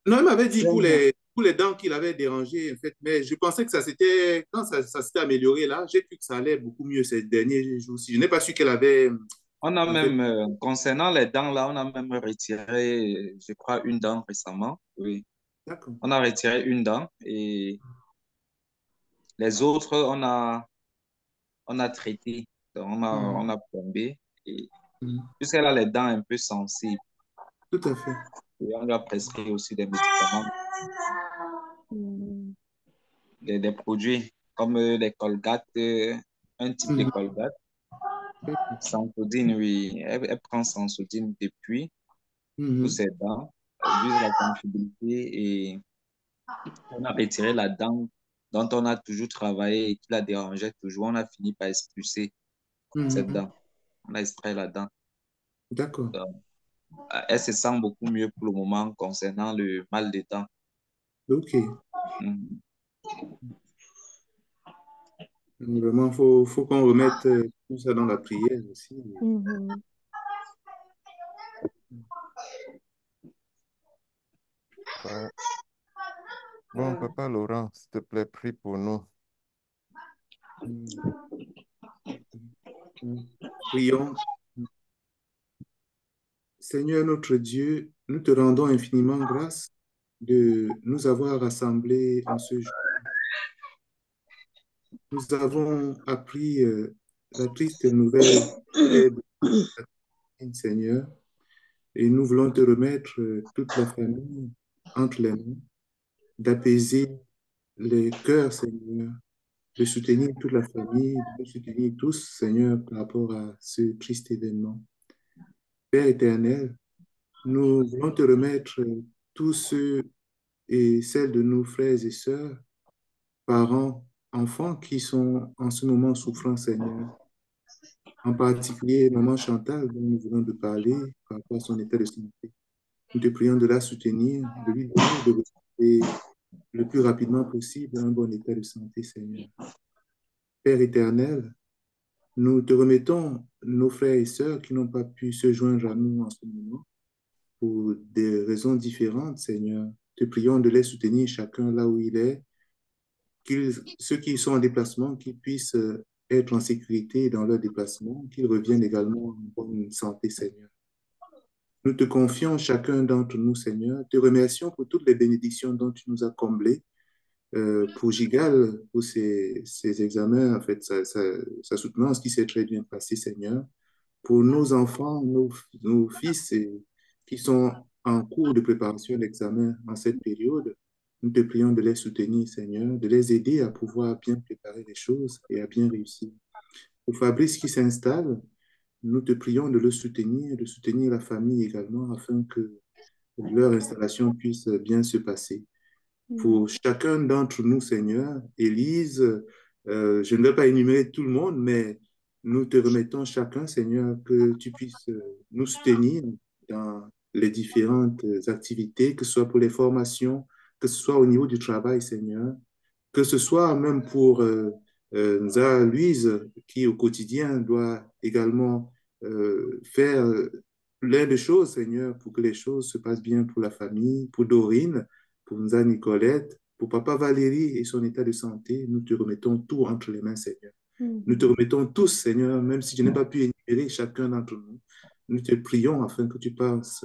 Speaker 2: Non, elle m'avait dit
Speaker 11: Vraiment.
Speaker 2: pour les dents qui l'avaient dérangé, en fait. Mais je pensais que ça s'était, quand ça s'était amélioré là, j'ai cru que ça allait beaucoup mieux ces derniers jours-ci. Je n'ai pas su qu'elle avait,
Speaker 5: On a
Speaker 2: en fait,
Speaker 5: même, concernant les dents là, on a même retiré, je crois, une dent récemment. Oui,
Speaker 2: d'accord.
Speaker 5: on a retiré une dent et les autres, on a traité. Donc,
Speaker 2: Mhm.
Speaker 5: on a plombé. Et
Speaker 2: Mhm.
Speaker 5: puisqu'elle a les dents un peu sensibles,
Speaker 2: Tout à fait.
Speaker 5: et on lui a prescrit aussi des médicaments,
Speaker 1: Mhm.
Speaker 5: des produits comme les Colgate, un type de
Speaker 2: Mhm.
Speaker 5: Colgate.
Speaker 2: D'accord.
Speaker 5: Sensodyne, oui, elle prend Sensodyne depuis pour
Speaker 2: Mhm.
Speaker 5: ses dents, vu la sensibilité et on a retiré la dent dont on a toujours travaillé et qui la dérangeait toujours. On a fini par expulser cette
Speaker 2: Mhm.
Speaker 5: dent. On a extrait la dent.
Speaker 2: D'accord.
Speaker 5: Donc, elle se sent beaucoup mieux pour le moment concernant le mal de dents.
Speaker 2: OK.
Speaker 5: Mhm.
Speaker 2: Vraiment, faut qu'on remette tout ça dans la prière aussi.
Speaker 1: Mhm.
Speaker 4: Ouais. Bon,
Speaker 3: Ah.
Speaker 4: Papa Laurent, s'il te plaît, prie pour nous.
Speaker 2: Mhm. Prions. Seigneur notre Dieu, nous te rendons infiniment grâce de nous avoir rassemblés en ce jour. Nous avons appris la triste nouvelle, Seigneur, et nous voulons te remettre toute la famille entre les mains, d'apaiser les cœurs, Seigneur, de soutenir toute la famille, de soutenir tous, Seigneur, par rapport à ce triste événement. Père éternel, nous voulons te remettre tous ceux et celles de nos frères et sœurs, parents, enfants qui sont en ce moment souffrant, Seigneur. En particulier, maman Chantal, dont nous venons de parler par rapport à son état de santé. Nous te prions de la soutenir, de lui donner de retrouver le plus rapidement possible un bon état de santé, Seigneur. Père éternel, nous te remettons nos frères et sœurs qui n'ont pas pu se joindre à nous en ce moment pour des raisons différentes, Seigneur. Te prions de les soutenir chacun là où il est, ceux qui sont en déplacement, qu'ils puissent être en sécurité dans leur déplacement, qu'ils reviennent également en bonne santé, Seigneur. Nous te confions chacun d'entre nous, Seigneur. Te remercions pour toutes les bénédictions dont tu nous as comblés. Pour Gigal, pour ses examens, en fait, sa soutenance qui s'est très bien passée, Seigneur. Pour nos enfants, nos fils qui sont en cours de préparation d'examen en cette période, nous te prions de les soutenir, Seigneur, de les aider à pouvoir bien préparer les choses et à bien réussir. Pour Fabrice qui s'installe, nous te prions de le soutenir, de soutenir la famille également, afin que leur installation puisse bien se passer. Pour chacun d'entre nous, Seigneur, Élise, je ne vais pas énumérer tout le monde, mais nous te remettons chacun, Seigneur, que tu puisses nous soutenir dans les différentes activités, que ce soit pour les formations, que ce soit au niveau du travail, Seigneur, que ce soit même pour Nza Louise, qui au quotidien doit également faire plein de choses, Seigneur, pour que les choses se passent bien pour la famille, pour Dorine, pour Nza Nicolette, pour Papa Valérie et son état de santé. Nous te remettons tout entre les mains, Seigneur. Nous te remettons tous, Seigneur, même si je n'ai pas pu énumérer chacun d'entre nous. Nous te prions afin que tu penses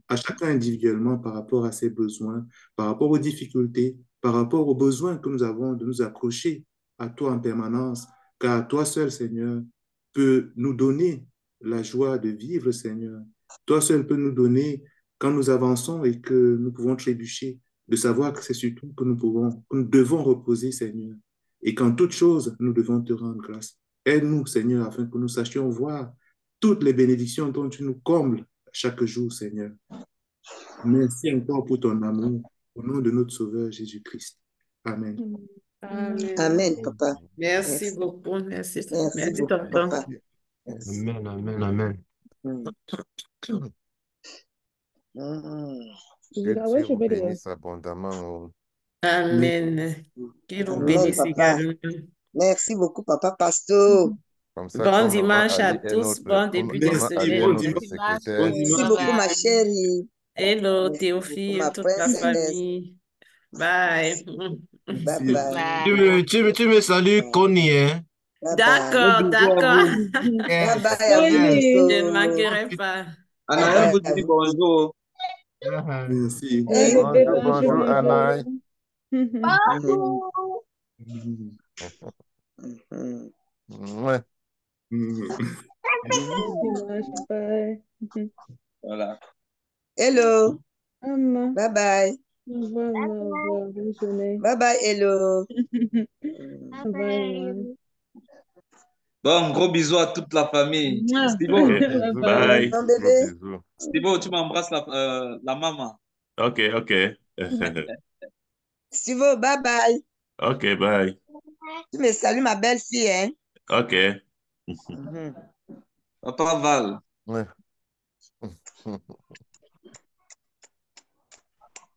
Speaker 2: à chacun individuellement par rapport à ses besoins, par rapport aux difficultés, par rapport aux besoins que nous avons de nous accrocher à toi en permanence, car toi seul, Seigneur, peux nous donner la joie de vivre, Seigneur. Toi seul peux nous donner, quand nous avançons et que nous pouvons trébucher, de savoir que c'est sur toi que nous devons reposer, Seigneur. Et qu'en toute chose, nous devons te rendre grâce. Aide-nous, Seigneur, afin que nous sachions voir toutes les bénédictions dont tu nous combles chaque jour, Seigneur. Merci encore pour ton amour. Au nom de notre Sauveur Jésus-Christ. Amen.
Speaker 3: Amen.
Speaker 11: Amen, papa.
Speaker 3: Merci beaucoup. Merci.
Speaker 11: Merci
Speaker 3: Merci,
Speaker 11: beaucoup,
Speaker 3: tonton.
Speaker 11: papa. Merci.
Speaker 8: Amen, amen, amen.
Speaker 4: Que
Speaker 1: Ah ouais,
Speaker 4: Dieu
Speaker 1: je
Speaker 4: vous
Speaker 1: vais dire.
Speaker 4: bénisse abondamment.
Speaker 3: Amen. Qu'il vous
Speaker 11: Amen,
Speaker 3: bénisse
Speaker 11: papa.
Speaker 3: également.
Speaker 11: Merci beaucoup, papa Pasteur.
Speaker 4: Comme ça,
Speaker 3: Bon
Speaker 4: comme
Speaker 3: dimanche à tous. Bon début de
Speaker 2: Merci,
Speaker 4: Ali est
Speaker 2: bon
Speaker 3: semaine.
Speaker 4: notre
Speaker 2: dimanche.
Speaker 4: secrétaire.
Speaker 2: Bon
Speaker 11: Merci
Speaker 2: dimanche.
Speaker 11: beaucoup, ma chérie.
Speaker 3: Hello,
Speaker 11: Merci beaucoup, ma
Speaker 3: Théophile, toute la
Speaker 11: princesse.
Speaker 3: famille. Bye.
Speaker 11: Bye
Speaker 2: Merci.
Speaker 11: bye.
Speaker 8: Tu me salues, Connie, hein?
Speaker 11: Bye bye.
Speaker 3: D'accord,
Speaker 5: Bisous à
Speaker 3: d'accord.
Speaker 5: vous.
Speaker 11: Bye bye à vous
Speaker 1: Bonne
Speaker 3: Je
Speaker 1: nuit.
Speaker 3: ne
Speaker 11: tous.
Speaker 3: manquerai pas.
Speaker 11: Bye
Speaker 5: Anaël
Speaker 11: bye
Speaker 5: vous
Speaker 11: à
Speaker 5: dit
Speaker 11: vous.
Speaker 5: bonjour.
Speaker 2: Merci.
Speaker 1: Le
Speaker 11: Thank
Speaker 1: bébé
Speaker 11: you.
Speaker 1: va chez
Speaker 4: Bonjour, Anaï.
Speaker 11: Mhm. Mhm.
Speaker 4: Ouais.
Speaker 1: Bon dimanche, bye.
Speaker 5: Voilà.
Speaker 11: Hello.
Speaker 1: Maman,
Speaker 11: Bye bye.
Speaker 1: au revoir, maman, au revoir, bonne journée.
Speaker 11: Bye bye, hello.
Speaker 1: Au revoir, maman.
Speaker 5: Bon, gros bisous à toute la famille.
Speaker 1: Mouah.
Speaker 5: Stivo,
Speaker 8: Ok,
Speaker 1: Bye
Speaker 4: Bisous,
Speaker 1: bye.
Speaker 10: Bye.
Speaker 11: Mon
Speaker 4: gros
Speaker 11: bébé.
Speaker 4: bisous.
Speaker 5: Stivo, tu m'embrasses la maman.
Speaker 10: Ok, ok.
Speaker 11: Stivo, bye bye.
Speaker 10: Ok, bye.
Speaker 11: Tu me salues, ma belle-fille, hein?
Speaker 10: Ok.
Speaker 11: Mhm.
Speaker 5: Papa Val.
Speaker 4: Ouais.